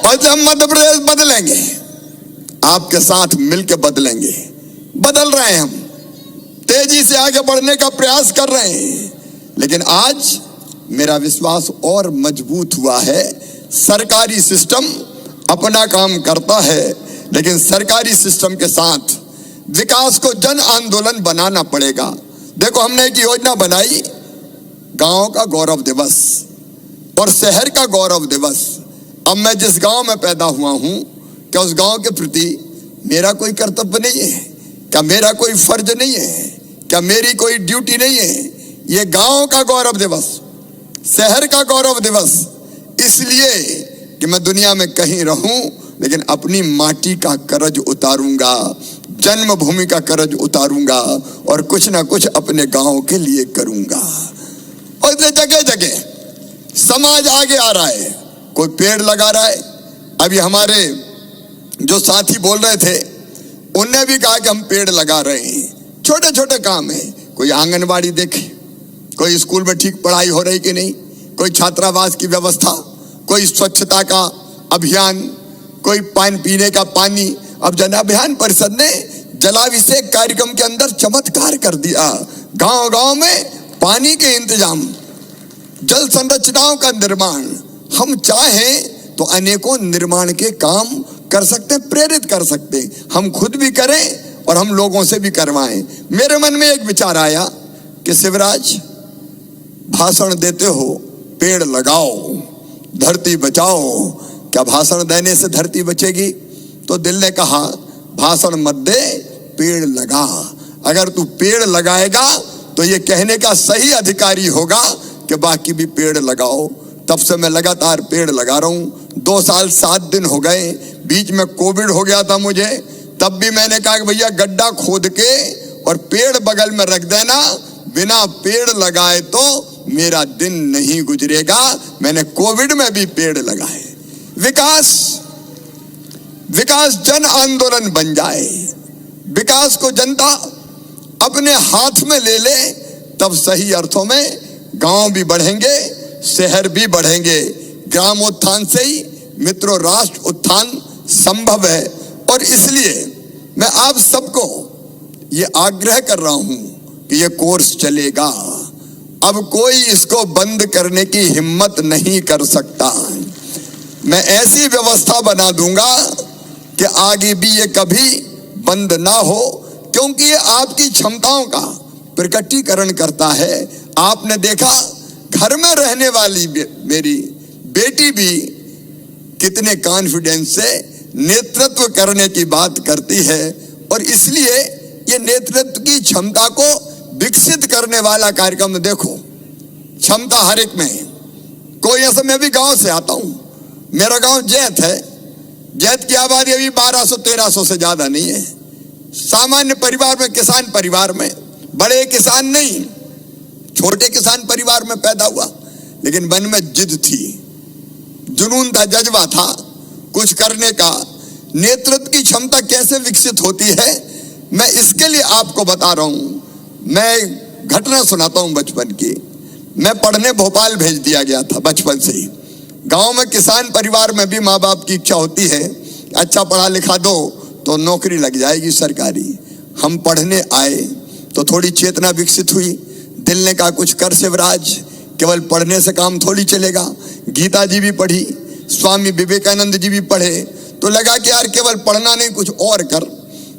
I: और इसलिए हम मध्य प्रदेश बदलेंगे, आपके साथ मिलकर बदलेंगे। बदल रहे हैं, हम तेजी से आगे बढ़ने का प्रयास कर रहे हैं। लेकिन आज मेरा विश्वास और मजबूत हुआ है। सरकारी सिस्टम अपना काम करता है, लेकिन सरकारी सिस्टम के साथ विकास को जन आंदोलन बनाना पड़ेगा। देखो, हमने एक योजना बनाई, गांव का गौरव दिवस और शहर का गौरव दिवस। अब मैं जिस गांव में पैदा हुआ हूं, क्या उस गांव के प्रति मेरा कोई कर्तव्य नहीं है? क्या मेरा कोई फर्ज नहीं है? क्या मेरी कोई ड्यूटी नहीं है? ये गांव का गौरव दिवस, शहर का गौरव दिवस, इसलिए कि मैं दुनिया में कहीं रहूं, लेकिन अपनी माटी का कर्ज उतारूंगा, जन्मभूमि का कर्ज उतारूंगा और कुछ ना कुछ अपने गांव के लिए करूंगा। और इसलिए जगह जगह समाज आगे आ रहा है, कोई पेड़ लगा रहा है। अभी हमारे जो साथी बोल रहे थे, उनने भी कहा कि हम पेड़ लगा रहे हैं। छोटे छोटे काम है, कोई आंगनबाड़ी देखे, कोई स्कूल में ठीक पढ़ाई हो रही कि नहीं, कोई छात्रावास की व्यवस्था, कोई स्वच्छता का अभियान, कोई पानी पीने का पानी। अब जन अभियान परिषद ने जलाभिषेक कार्यक्रम के अंदर चमत्कार कर दिया। गांव गांव में पानी के इंतजाम, जल संरचनाओं का निर्माण। हम चाहें तो अनेकों निर्माण के काम कर सकते हैं, प्रेरित कर सकते हैं। हम खुद भी करें और हम लोगों से भी करवाएं। मेरे मन में एक विचार आया कि शिवराज, भाषण देते हो, पेड़ लगाओ, धरती बचाओ। क्या भाषण देने से धरती बचेगी? तो दिल ने कहा, भाषण मत दे, पेड़ लगा। अगर तू पेड़ लगाएगा तो ये कहने का सही अधिकारी होगा कि बाकी भी पेड़ लगाओ। तब से मैं लगातार पेड़ लगा रहा हूं। 2 साल 7 दिन हो गए। बीच में कोविड हो गया था मुझे, तब भी मैंने कहा कि भैया गड्ढा खोद के और पेड़ बगल में रख देना, बिना पेड़ लगाए तो मेरा दिन नहीं गुजरेगा। मैंने कोविड में भी पेड़ लगाए। विकास जन आंदोलन बन जाए, विकास को जनता अपने हाथ में ले ले, तब सही अर्थों में गांव भी बढ़ेंगे, शहर भी बढ़ेंगे। ग्रामोत्थान से ही मित्रों राष्ट्र उत्थान संभव है। और इसलिए मैं आप सबको ये आग्रह कर रहा हूं कि ये कोर्स चलेगा। अब कोई इसको बंद करने की हिम्मत नहीं कर सकता। मैं ऐसी व्यवस्था बना दूंगा कि आगे भी ये कभी बंद ना हो, क्योंकि ये आपकी क्षमताओं का प्रकटीकरण करता है। आपने देखा, घर में रहने वाली मेरी बेटी भी कितने कॉन्फिडेंस से नेतृत्व करने की बात करती है। और इसलिए ये नेतृत्व की क्षमता को विकसित करने वाला कार्यक्रम देखो, क्षमता हर एक में है। कोई ऐसा, मैं भी गांव से आता हूं, मेरा गांव जैत है। जैत की आबादी अभी 1200-1300 से ज्यादा नहीं है। सामान्य परिवार में, किसान परिवार में, बड़े किसान नहीं, छोटे किसान परिवार में पैदा हुआ। लेकिन मन में जिद थी, जुनून था, जज्बा था कुछ करने का। नेतृत्व की क्षमता कैसे विकसित होती है, मैं इसके लिए आपको बता रहा हूं। मैं घटना सुनाता हूं बचपन की। मैं पढ़ने भोपाल भेज दिया गया था बचपन से ही। गांव में किसान परिवार में भी माँ बाप की इच्छा होती है, अच्छा पढ़ा लिखा दो तो नौकरी लग जाएगी सरकारी। हम पढ़ने आए तो थोड़ी चेतना विकसित हुई। दिल ने कहा, कुछ कर शिवराज, केवल पढ़ने से काम थोड़ी चलेगा। गीता जी भी पढ़ी, स्वामी विवेकानंद जी भी पढ़े, तो लगा कि यार केवल पढ़ना नहीं, कुछ और कर।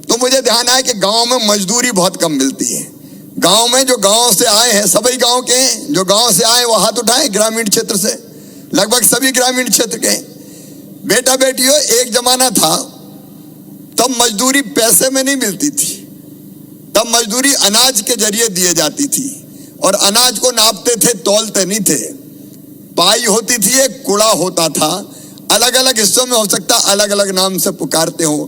I: तो मुझे ध्यान आया कि गांव में मजदूरी बहुत कम मिलती है। गांव में जो गांव से आए हैं, सभी गांव के हैं, जो गांव से आए वो हाथ उठाए, ग्रामीण क्षेत्र से, लगभग सभी ग्रामीण क्षेत्र के। बेटा बेटियों, एक जमाना था तब मजदूरी पैसे में नहीं मिलती थी, तब मजदूरी अनाज के जरिए दिए जाती थी। और अनाज को नापते थे, तौलते नहीं थे। पाई होती थी, एक कुड़ा होता था। अलग अलग हिस्सों में हो सकता अलग अलग नाम से पुकारते हो,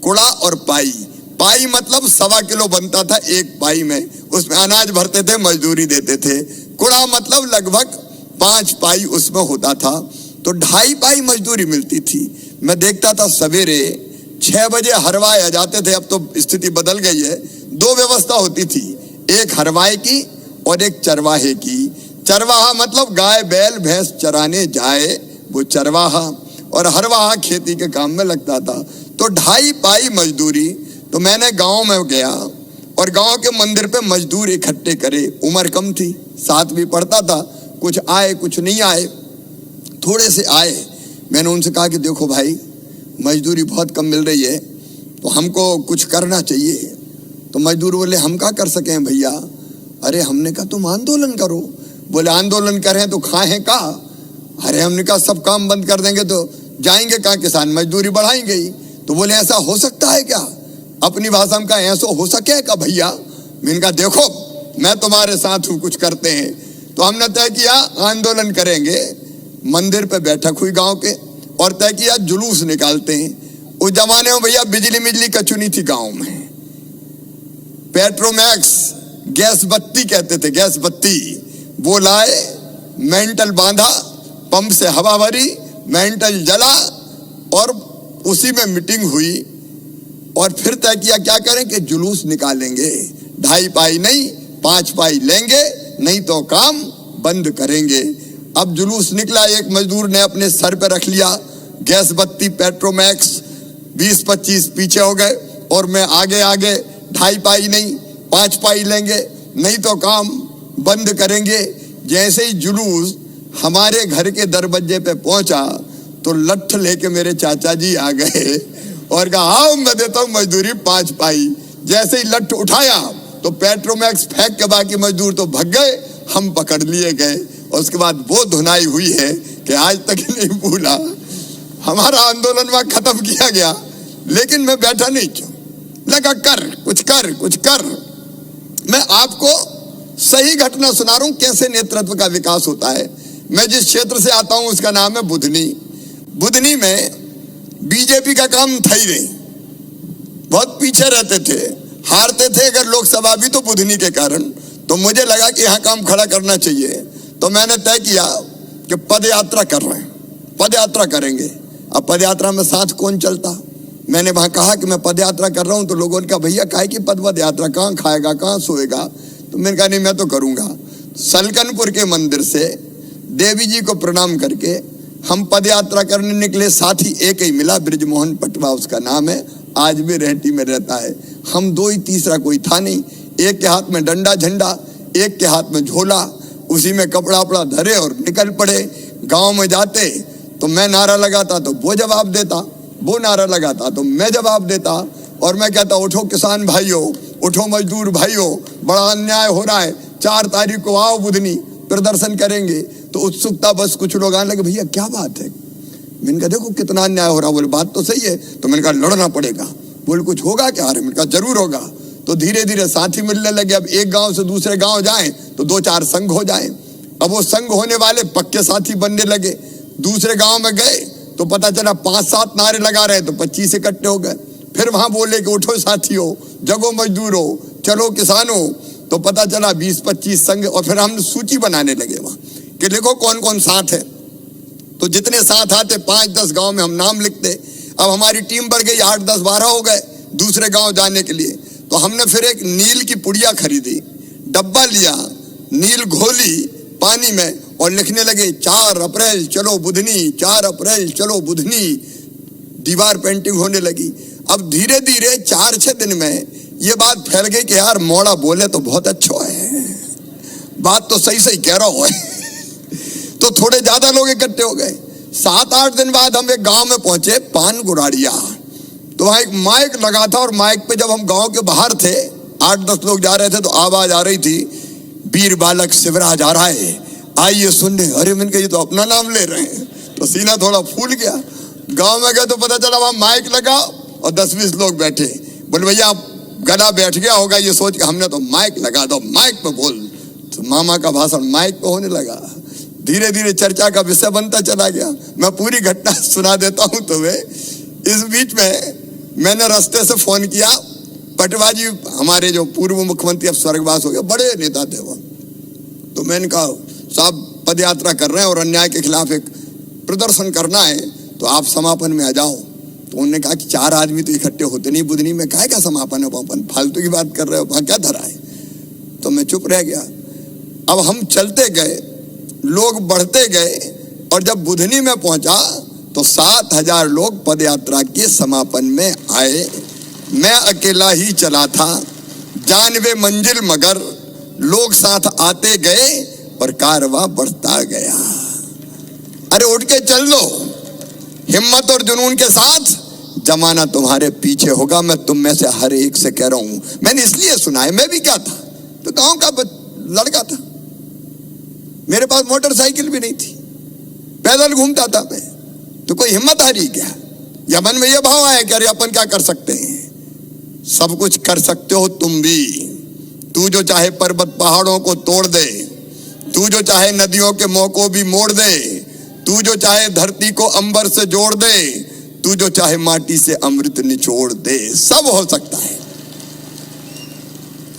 I: कुड़ा और पाई। पाई मतलब 1.25 किलो बनता था एक पाई में, उसमें अनाज भरते थे, मजदूरी देते थे। कुड़ा मतलब लगभग 5 पाई उसमें होता था, तो 2.5 पाई मजदूरी मिलती थी। मैं देखता था सवेरे 6 बजे हरवाए आ जाते थे। अब तो स्थिति बदल गई है। 2 व्यवस्था होती थी, एक हरवाए की और एक चरवाहे की। चरवाहा मतलब गाय बैल भैंस चराने जाए, वो चरवाहा। और हर वहाँ खेती के काम में लगता था। तो 2.5 पाई मजदूरी। तो मैंने गांव में गया और गांव के मंदिर पे मजदूर इकट्ठे करे। उम्र कम थी, 7 भी पढ़ता था। कुछ आए कुछ नहीं आए, थोड़े से आए। मैंने उनसे कहा कि देखो भाई, मजदूरी बहुत कम मिल रही है, तो हमको कुछ करना चाहिए। तो मजदूर बोले हम क्या कर सके भैया। अरे हमने कहा तुम आंदोलन करो। बोले आंदोलन करें तो खाएं का। अरे हमने कहा सब काम बंद कर देंगे तो जाएंगे कहाँ किसान, मजदूरी बढ़ाएंगे ही। तो बोले ऐसा हो सकता है क्या, अपनी भाषा में कहा ऐसा हो सके क्या भैया। मैंने कहा देखो मैं तुम्हारे साथ हूँ, कुछ करते हैं। तो हमने तय किया आंदोलन करेंगे। मंदिर पे बैठक हुई गांव के और तय किया जुलूस निकालते हैं। उस जमाने में भैया बिजली कछु नहीं थी गांव में। पेट्रोमैक्स गैस बत्ती कहते थे, गैस बत्ती वो लाए, मेंटल बांधा, पंप से हवा भरी, मेंटल जला और उसी में मीटिंग हुई। और फिर तय किया क्या करें कि जुलूस निकालेंगे। 2.5 पाई नहीं 5 पाई लेंगे, नहीं तो काम बंद करेंगे। अब जुलूस निकला। एक मजदूर ने अपने सर पे रख लिया गैस बत्ती पेट्रोमैक्स, 20-25 पीछे हो गए और मैं आगे 2.5 पाई नहीं 5 पाई लेंगे, नहीं तो काम बंद करेंगे। जैसे ही जुलूस हमारे घर के दरवाजे पे पहुंचा तो लठ लेके मेरे चाचा जी आ गए और कहा हाँ मैं देता हूं मजदूरी 5 पाई। जैसे ही लठ उठाया तो पेट्रोमैक्स फेंक के बाकी मजदूर तो भग गए, हम पकड़ लिए गए। और उसके बाद वो धुनाई हुई है कि आज तक नहीं भूला। हमारा आंदोलन वहां खत्म किया गया, लेकिन मैं बैठा नहीं, क्यों लगा कुछ कर। मैं आपको सही घटना सुना रहा हूं कैसे नेतृत्व का विकास होता है। मैं जिस क्षेत्र से आता हूं उसका नाम है बुधनी। बुधनी में बीजेपी का काम था ही नहीं, बहुत पीछे रहते थे, हारते थे अगर लोकसभा भी तो बुधनी के कारण। तो मुझे लगा कि यहाँ काम खड़ा करना चाहिए। तो मैंने तय किया कि पद यात्रा कर रहे हैं, पद यात्रा करेंगे। अब पद यात्रा में साथ कौन चलता। मैंने वहां कहा कि मैं पद यात्रा कर रहा हूं। तो लोगों ने कहा भैया काहे की पद यात्रा, कहाँ खाएगा कहाँ सोएगा। तो मैंने कहा नहीं मैं तो करूंगा। सलकनपुर के मंदिर से देवी जी को प्रणाम करके हम पद यात्रा करने निकले। साथी एक ही मिला, ब्रिजमोहन पटवा उसका नाम है, आज भी रेहटी में रहता है। हम 2 ही, तीसरा कोई था नहीं। एक के हाथ में डंडा झंडा, एक के हाथ में झोला, उसी में कपड़ा वपड़ा धरे और निकल पड़े। गांव में जाते तो मैं नारा लगाता तो वो जवाब देता, वो नारा लगाता तो मैं जवाब देता। और मैं कहता उठो किसान भाइयों, उठो मजदूर भाइयों, बड़ा अन्याय हो रहा है, 4 तारीख को आओ बुधनी, प्रदर्शन करेंगे। तो उत्सुकता बस कुछ लोग आने लगे भैया क्या बात है। मैंने कहा देखो कितना अन्याय हो रहा। बोले बात तो सही है। तो मैंने कहा लड़ना पड़ेगा। बोले कुछ होगा क्या। मैंने कहा जरूर होगा। तो धीरे धीरे साथी मिलने लगे। अब एक गांव से दूसरे गांव जाएं तो 2-4 संघ हो जाएं। अब वो संघ होने वाले पक्के साथी बनने लगे। दूसरे गांव में गए तो पता चला 5-7 नारे लगा रहे तो 25 इकट्ठे हो गए। फिर वहां बोले कि उठो साथियों, जगो मजदूरों, चलो किसानों। तो पता चला 20-25 संघ। और फिर हम सूची बनाने लगे वहां कि देखो कौन कौन साथ है। तो जितने साथ आते 5-10 गांव में हम नाम लिखते। अब हमारी टीम बढ़ गई, 8-10-12 हो गए दूसरे गांव जाने के लिए। तो हमने फिर एक नील की पुड़िया खरीदी, डब्बा लिया, नील घोली पानी में और लिखने लगे 4 अप्रैल चलो बुधनी, 4 अप्रैल चलो बुधनी। दीवार पेंटिंग होने लगी। अब धीरे धीरे 4-6 दिन में ये बात फैल गई कि यार मोड़ा बोले तो बहुत अच्छा है, बात तो सही सही कह रहा है। तो थोड़े ज्यादा लोग इकट्ठे हो गए। 7-8 दिन बाद हम एक गांव में पहुंचे, पान गुराड़िया। तो वहां एक माइक लगा था और माइक पे जब हम गांव के बाहर थे, 8-10 लोग जा रहे थे तो आवाज आ रही थी वीर बालक शिवराज आ रहा है, आइए सुनने। अरे मैंने ये तो अपना नाम ले रहे हैं। तो सीना थोड़ा फूल गया। गांव में गए तो पता चला वहां माइक लगा और 10-20 लोग बैठे। बोले भैया गला बैठ गया होगा, ये सोच के हमने तो माइक लगा दो, माइक पे बोल। तो मामा का भाषण माइक पे होने लगा। धीरे धीरे चर्चा का विषय बनता चला गया। मैं पूरी घटना सुना देता हूं तुम्हें। इस बीच में मैंने रास्ते से फोन किया, पटवा जी हमारे जो पूर्व मुख्यमंत्री अब स्वर्गवास हो गए, बड़े नेता थे वो। तो मैंने कहा साहब पद यात्रा कर रहे हैं और अन्याय के खिलाफ एक प्रदर्शन करना है, तो आप समापन में आ जाओ। तो उन्होंने कहा कि 4 आदमी तो इकट्ठे होते नहीं बुधनी में, काहे का समापन है, फालतू की बात कर रहे हो, वहां क्या धरा है। तो मैं चुप रह गया। अब हम चलते गए, लोग बढ़ते गए और जब बुधनी में पहुंचा तो 7,000 लोग पदयात्रा के समापन में आए। मैं अकेला ही चला था, जानवे मंजिल मगर लोग साथ आते गए और कारवां बढ़ता गया। अरे उठ के चल लो, हिम्मत और जुनून के साथ, जमाना तुम्हारे पीछे होगा। मैं तुम में से हर एक से कह रहा हूं, मैंने इसलिए सुना है, मैं भी क्या था, तो गांव का लड़का था, मेरे पास मोटरसाइकिल भी नहीं थी, पैदल घूमता था मैं, तो कोई हिम्मत आ रही क्या? या मन में यह भाव आया कि अरे अपन क्या कर सकते हैं? सब कुछ कर सकते हो तुम भी। तू जो चाहे पर्वत पहाड़ों को तोड़ दे, तू जो चाहे नदियों के मुंह को भी मोड़ दे, तू जो चाहे धरती को अंबर से जोड़ दे, तू जो चाहे माटी से अमृत निचोड़ दे, सब हो सकता है।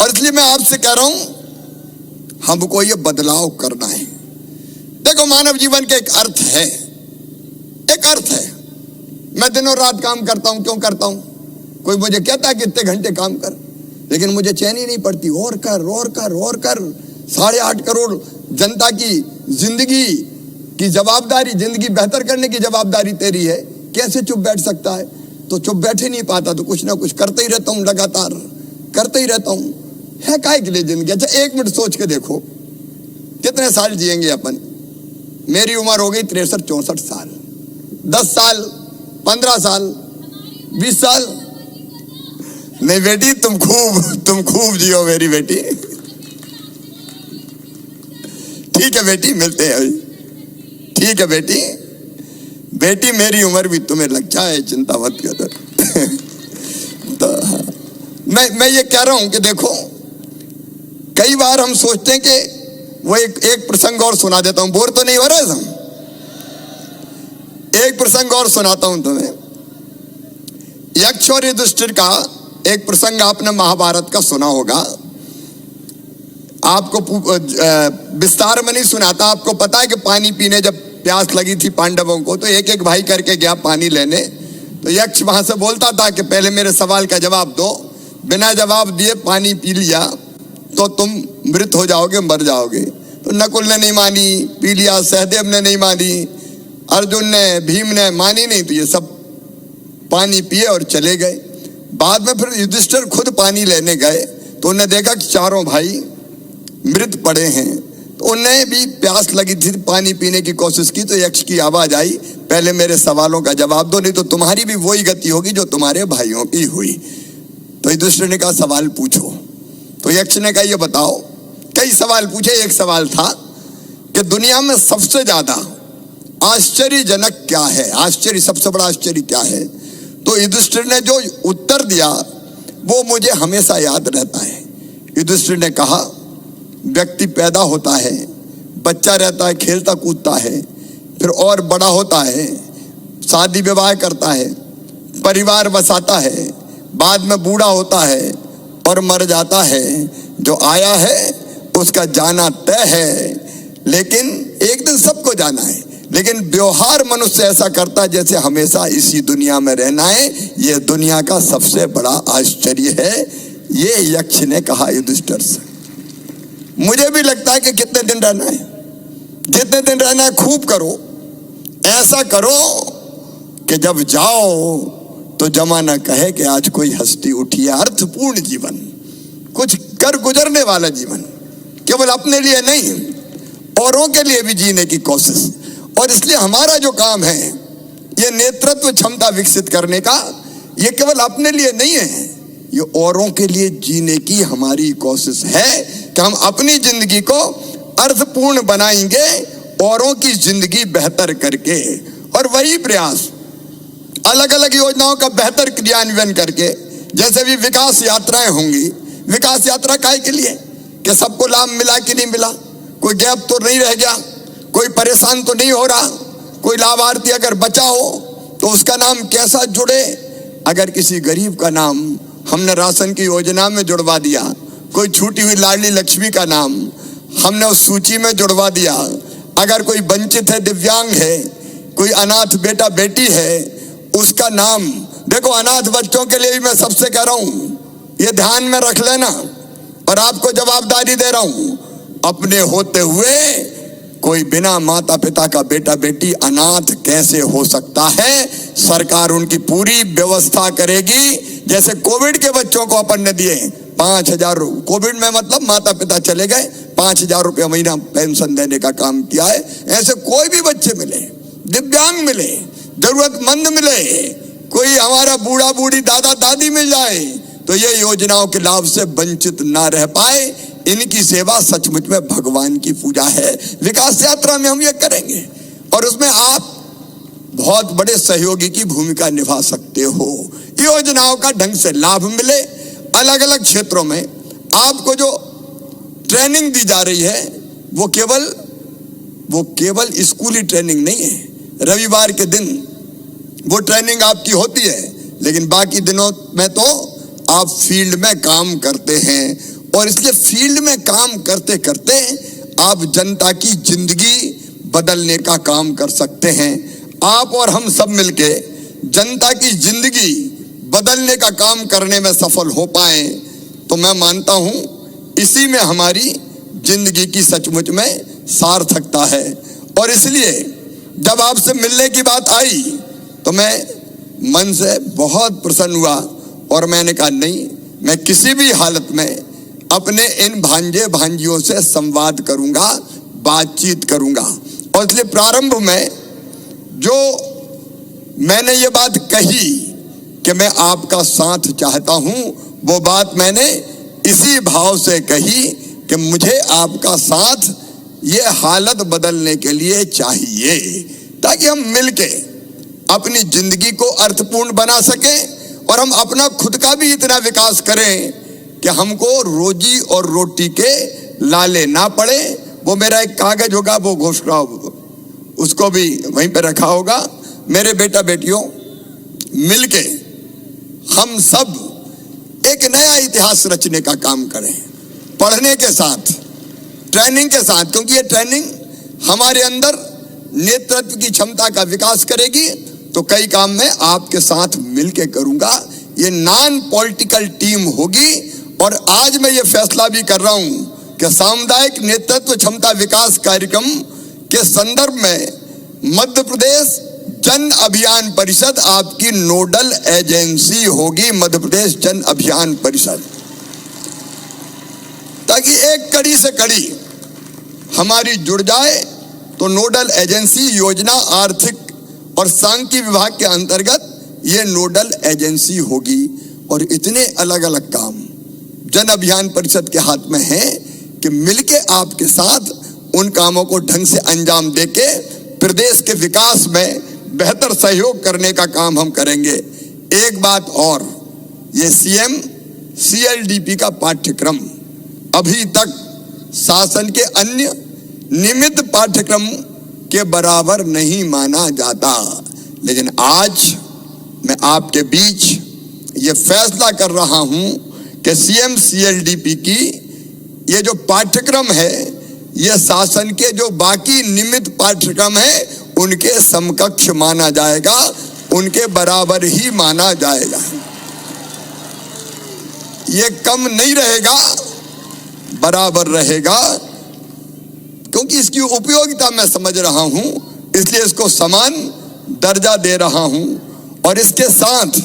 I: और इसलिए मैं आपसे कह रहा हूं, हमको ये बदलाव करना है। देखो, मानव जीवन का एक अर्थ है, एक अर्थ है। मैं दिनों रात काम करता हूं, क्यों करता हूं? कोई मुझे कहता है कि इतने घंटे काम कर, लेकिन मुझे चैन ही नहीं पड़ती। और कर और कर और कर। 8.5 करोड़ जनता की जिंदगी की जवाबदारी, जिंदगी बेहतर करने की जवाबदारी तेरी है। कैसे चुप बैठ सकता है? तो चुप बैठे नहीं पाता, तो कुछ ना कुछ करते ही रहता हूं, लगातार करते ही रहता हूं। है काहे के लिए जिंदगी? अच्छा, 1 मिनट सोच के देखो, कितने साल जिएंगे अपन? मेरी उम्र हो गई 63-64 साल। 10 साल, 15 साल, 20 साल? नहीं बेटी, तुम खूब जियो मेरी बेटी। ठीक है बेटी, मिलते हैं। ठीक है बेटी, बेटी मेरी उम्र भी तुम्हें लग जाए, चिंता मत करो। तो मैं ये कह रहा हूं कि देखो, कई बार हम सोचते हैं कि वो एक प्रसंग और सुना देता हूं, बोर तो नहीं हो रहा है? एक प्रसंग और सुनाता हूं तुम्हें। यक्ष और युधिष्ठिर का एक प्रसंग आपने महाभारत का सुना होगा। आपको विस्तार में नहीं सुनाता। आपको पता है कि पानी पीने जब प्यास लगी थी पांडवों को, तो एक एक भाई करके गया पानी लेने। तो यक्ष वहां से बोलता था कि पहले मेरे सवाल का जवाब दो, बिना जवाब दिए पानी पी लिया तो तुम मृत हो जाओगे, मर जाओगे। तो नकुल ने नहीं मानी, पी लिया। सहदेव ने नहीं मानी, अर्जुन ने, भीम ने मानी नहीं, तो ये सब पानी पिए और चले गए। बाद में फिर युधिष्ठिर खुद पानी लेने गए, तो उन्हें देखा कि चारों भाई मृत पड़े हैं। तो उन्हें भी प्यास लगी थी, पानी पीने की कोशिश की। तो यक्ष की आवाज आई, पहले मेरे सवालों का जवाब दो, नहीं तो तुम्हारी भी वही गति होगी जो तुम्हारे भाइयों की हुई। तो युधिष्ठिर ने कहा सवाल पूछो। तो यक्ष ने कहा ये बताओ। कई सवाल पूछे। एक सवाल था कि दुनिया में सबसे ज्यादा आश्चर्यजनक क्या है, आश्चर्य, सबसे बड़ा आश्चर्य क्या है? तो युधिष्ठिर ने जो उत्तर दिया वो मुझे हमेशा याद रहता है। युधिष्ठिर ने कहा व्यक्ति पैदा होता है, बच्चा रहता है, खेलता कूदता है, फिर और बड़ा होता है, शादी विवाह करता है, परिवार बसाता है, बाद में बूढ़ा होता है और मर जाता है। जो आया है उसका जाना तय है, लेकिन एक दिन सबको जाना है। लेकिन व्यवहार मनुष्य ऐसा करता है जैसे हमेशा इसी दुनिया में रहना है। यह दुनिया का सबसे बड़ा आश्चर्य है। ये यक्ष ने कहा युधिष्ठिर से। मुझे भी लगता है कि कितने दिन रहना है, जितने दिन रहना है खूब करो। ऐसा करो कि जब जाओ तो जमाना कहे कि आज कोई हस्ती उठी है। अर्थपूर्ण जीवन, कुछ कर गुजरने वाला जीवन, केवल अपने लिए नहीं, औरों के लिए भी जीने की कोशिश। और इसलिए हमारा जो काम है ये नेतृत्व क्षमता विकसित करने का, ये केवल अपने लिए नहीं है, ये औरों के लिए जीने की हमारी कोशिश है कि हम अपनी जिंदगी को अर्थपूर्ण बनाएंगे, औरों की जिंदगी बेहतर करके। और वही प्रयास अलग अलग योजनाओं का बेहतर क्रियान्वयन करके, जैसे भी विकास यात्राएं होंगी। विकास यात्रा काहे के लिए? कि सबको लाभ मिला कि नहीं मिला, कोई गैप तो नहीं रह गया, कोई परेशान तो नहीं हो रहा, कोई लाभार्थी अगर बचा हो तो उसका नाम कैसा जुड़े। अगर किसी गरीब का नाम हमने राशन की योजना में जुड़वा दिया, कोई छूटी हुई लाडली लक्ष्मी का नाम हमने उस सूची में जुड़वा दिया, अगर कोई वंचित है, दिव्यांग है, कोई अनाथ बेटा बेटी है, उसका नाम, देखो अनाथ बच्चों के लिए भी मैं सबसे कह रहा हूं, ये ध्यान में रख लेना। और आपको जवाबदारी दे रहा हूं, अपने होते हुए कोई बिना माता पिता का बेटा बेटी अनाथ कैसे हो सकता है। सरकार उनकी पूरी व्यवस्था करेगी। जैसे कोविड के बच्चों को अपन ने दिए 5,000, कोविड में मतलब माता पिता चले गए, 5,000 रुपया महीना पेंशन देने का काम किया है। ऐसे कोई भी बच्चे मिले, दिव्यांग मिले, जरूरतमंद मिले, कोई हमारा बूढ़ा बूढ़ी दादा दादी मिल जाए तो ये योजनाओं के लाभ से वंचित ना रह पाए। इनकी सेवा सचमुच में भगवान की पूजा है। विकास यात्रा में हम ये करेंगे और उसमें आप बहुत बड़े सहयोगी की भूमिका निभा सकते हो। योजनाओं का ढंग से लाभ मिले। अलग अलग क्षेत्रों में आपको जो ट्रेनिंग दी जा रही है वो केवल स्कूली ट्रेनिंग नहीं है। रविवार के दिन वो ट्रेनिंग आपकी होती है, लेकिन बाकी दिनों में तो आप फील्ड में काम करते हैं और इसलिए फील्ड में काम करते करते आप जनता की जिंदगी बदलने का काम कर सकते हैं। आप और हम सब मिलके जनता की जिंदगी बदलने का काम करने में सफल हो पाए तो मैं मानता हूं इसी में हमारी जिंदगी की सचमुच में सार्थकता है। और इसलिए जब आपसे मिलने की बात आई तो मैं मन से बहुत प्रसन्न हुआ और मैंने कहा नहीं, मैं किसी भी हालत में अपने इन भांजे भांजियों से संवाद करूंगा, बातचीत करूंगा। और इसलिए प्रारंभ में जो मैंने ये बात कही कि मैं आपका साथ चाहता हूं, वो बात मैंने इसी भाव से कही कि मुझे आपका साथ ये हालत बदलने के लिए चाहिए, ताकि हम मिलके अपनी जिंदगी को अर्थपूर्ण बना सकें और हम अपना खुद का भी इतना विकास करें कि हमको रोजी और रोटी के लाले ना पड़े। वो मेरा एक कागज होगा, वो घोषणा उसको भी वहीं पे रखा होगा। मेरे बेटा बेटियों, मिलके हम सब एक नया इतिहास रचने का काम करें, पढ़ने के साथ, ट्रेनिंग के साथ, क्योंकि ये ट्रेनिंग हमारे अंदर नेतृत्व की क्षमता का विकास करेगी। तो कई काम मैं आपके साथ मिलके करूंगा। ये नॉन पॉलिटिकल टीम होगी और आज मैं ये फैसला भी कर रहा हूं कि सामुदायिक नेतृत्व क्षमता विकास कार्यक्रम के संदर्भ में मध्य प्रदेश जन अभियान परिषद आपकी नोडल एजेंसी होगी। मध्य प्रदेश जन अभियान परिषद, ताकि एक कड़ी से कड़ी हमारी जुड़ जाए। तो नोडल एजेंसी योजना, आर्थिक और सांख्यिकी विभाग के अंतर्गत ये नोडल एजेंसी होगी और इतने अलग अलग काम जन अभियान परिषद के हाथ में है कि मिलके आपके साथ उन कामों को ढंग से अंजाम देके प्रदेश के विकास में बेहतर सहयोग करने का काम हम करेंगे। एक बात और, ये सीएम सीएलडीपी का पाठ्यक्रम अभी तक शासन के अन्य नियमित पाठ्यक्रम के बराबर नहीं माना जाता, लेकिन आज मैं आपके बीच ये फैसला कर रहा हूं कि सीएम सीएलडीपी की ये जो पाठ्यक्रम है ये शासन के जो बाकी नियमित पाठ्यक्रम है उनके समकक्ष माना जाएगा, उनके बराबर ही माना जाएगा। ये कम नहीं रहेगा, बराबर रहेगा, क्योंकि इसकी उपयोगिता मैं समझ रहा हूं, इसलिए इसको समान दर्जा दे रहा हूं। और इसके साथ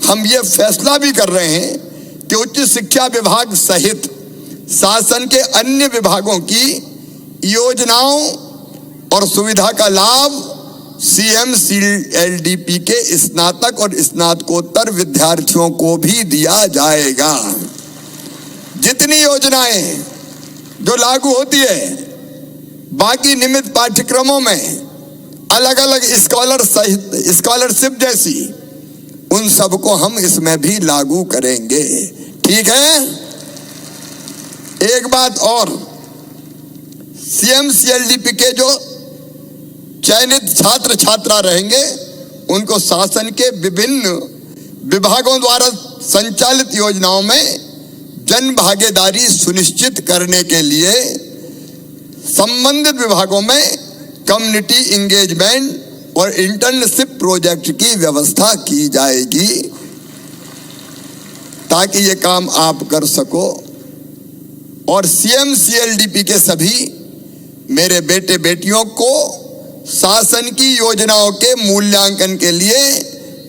I: हम ये फैसला भी कर रहे हैं कि उच्च शिक्षा विभाग सहित शासन के अन्य विभागों की योजनाओं और सुविधा का लाभ सीएम सीएलडीपी के स्नातक और स्नातकोत्तर विद्यार्थियों को भी दिया जाएगा। जितनी योजनाएं जो लागू होती है बाकी नियमित पाठ्यक्रमों में, अलग अलग स्कॉलरशिप जैसी, उन सबको हम इसमें भी लागू करेंगे। ठीक है। एक बात और, सीएम सीएलडीपी के जो चयनित छात्र छात्रा रहेंगे उनको शासन के विभिन्न विभागों द्वारा संचालित योजनाओं में जन भागीदारी सुनिश्चित करने के लिए संबंधित विभागों में कम्युनिटी इंगेजमेंट और इंटर्नशिप प्रोजेक्ट की व्यवस्था की जाएगी, ताकि ये काम आप कर सको। और सीएम सीएलडीपी के सभी मेरे बेटे बेटियों को शासन की योजनाओं के मूल्यांकन के लिए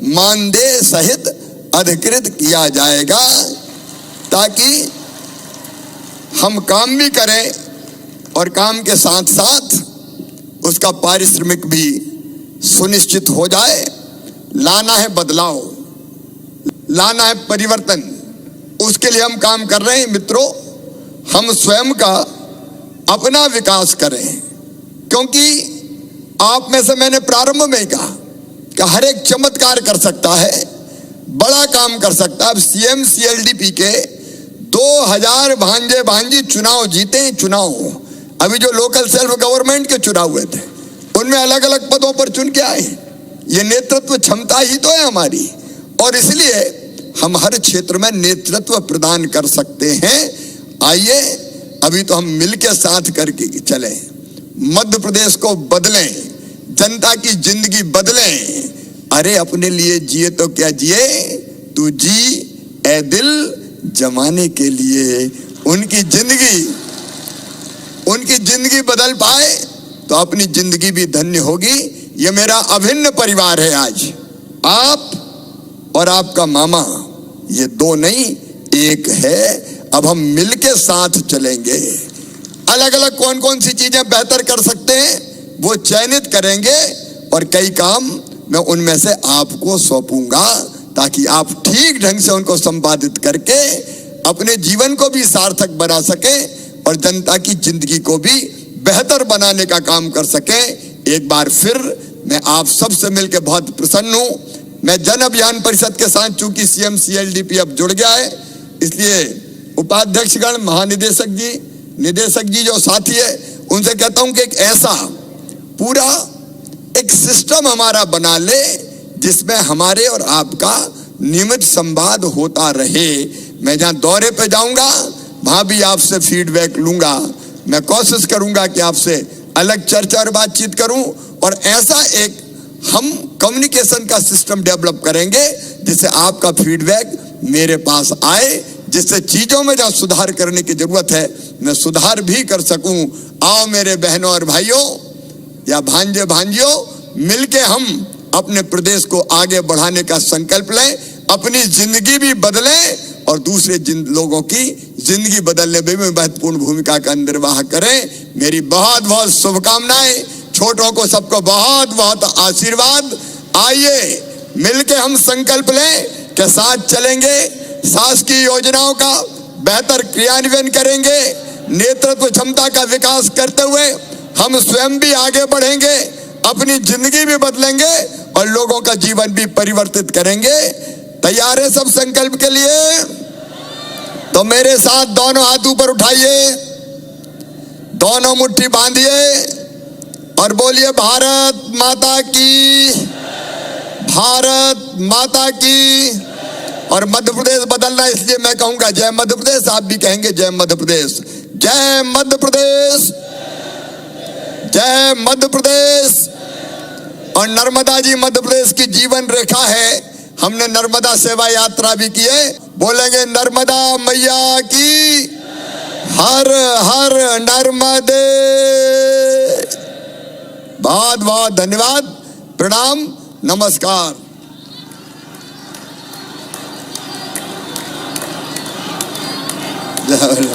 I: मानदेय सहित अधिकृत किया जाएगा, ताकि हम काम भी करें और काम के साथ साथ उसका पारिश्रमिक भी सुनिश्चित हो जाए। लाना है बदलाव, लाना है परिवर्तन, उसके लिए हम काम कर रहे हैं। मित्रों, हम स्वयं का अपना विकास करें, क्योंकि आप में से मैंने प्रारंभ में कहा कि हर एक चमत्कार कर सकता है, बड़ा काम कर सकता है। अब सीएम सीएलडीपी के 2000 भांजे भांजी चुनाव जीते हैं। चुनाव अभी जो लोकल सेल्फ गवर्नमेंट के चुनाव हुए थे, उनमें अलग अलग पदों पर चुन के आए। ये नेतृत्व क्षमता ही तो है हमारी, और इसलिए हम हर क्षेत्र में नेतृत्व प्रदान कर सकते हैं। आइए अभी तो हम मिलकर साथ करके चलें, मध्य प्रदेश को बदलें, जनता की जिंदगी बदलें। अरे अपने लिए जिए तो क्या जिए, तू जी ए दिल जमाने के लिए। उनकी जिंदगी बदल पाए तो अपनी जिंदगी भी धन्य होगी। ये मेरा अभिन्न परिवार है। आज आप और आपका मामा, ये दो नहीं एक है। अब हम मिलके साथ चलेंगे। अलग अलग कौन कौन सी चीजें बेहतर कर सकते हैं वो चयनित करेंगे, और कई काम मैं उनमें से आपको सौंपूंगा, ताकि आप ठीक ढंग से उनको संपादित करके अपने जीवन को भी सार्थक बना सके और जनता की जिंदगी को भी बेहतर बनाने का काम कर सके। एक बार फिर मैं आप सबसे मिलकर बहुत प्रसन्न हूं। मैं जन अभियान परिषद के साथ, चूंकि सीएम सीएलडीपी अब जुड़ गया है, इसलिए उपाध्यक्षगण, महानिदेशक जी, निदेशक जी जो साथी है, उनसे कहता हूं कि एक ऐसा पूरा एक सिस्टम हमारा बना ले जिसमें हमारे और आपका नियमित संवाद होता रहे। मैं जहां दौरे पे जाऊंगा वहां भी आपसे फीडबैक लूंगा। मैं कोशिश करूंगा कि आपसे अलग चर्चा और बातचीत करूं, और ऐसा एक हम कम्युनिकेशन का सिस्टम डेवलप करेंगे जिससे आपका फीडबैक मेरे पास आए, जिससे चीजों में जहां सुधार करने की जरूरत है मैं सुधार भी कर सकूं। आओ मेरे बहनों और भाइयों या भांजे भांजियों, मिलके हम अपने प्रदेश को आगे बढ़ाने का संकल्प लें, अपनी जिंदगी भी बदलें और दूसरे लोगों की जिंदगी बदलने में भी महत्वपूर्ण भूमिका का निर्वाह करें। मेरी बहुत बहुत शुभकामनाएं, छोटों को सबको बहुत बहुत आशीर्वाद। आइए मिलके हम संकल्प लें कि साथ चलेंगे, शासकीय योजनाओं का बेहतर क्रियान्वयन करेंगे, नेतृत्व क्षमता का विकास करते हुए हम स्वयं भी आगे बढ़ेंगे, अपनी जिंदगी भी बदलेंगे और लोगों का जीवन भी परिवर्तित करेंगे। तैयार है सब संकल्प के लिए? तो मेरे साथ दोनों हाथ ऊपर उठाइए, दोनों मुट्ठी बांधिए और बोलिए भारत माता की, भारत माता की। और मध्य प्रदेश बदलना, इसलिए मैं कहूंगा जय मध्य प्रदेश, आप भी कहेंगे जय मध्य प्रदेश। जय मध्य प्रदेश, जय मध्य प्रदेश। और नर्मदा जी मध्य प्रदेश की जीवन रेखा है। हमने नर्मदा सेवा यात्रा भी की है। बोलेंगे नर्मदा मैया की, हर हर नर्मदे। बहुत बहुत धन्यवाद, प्रणाम, नमस्कार। जय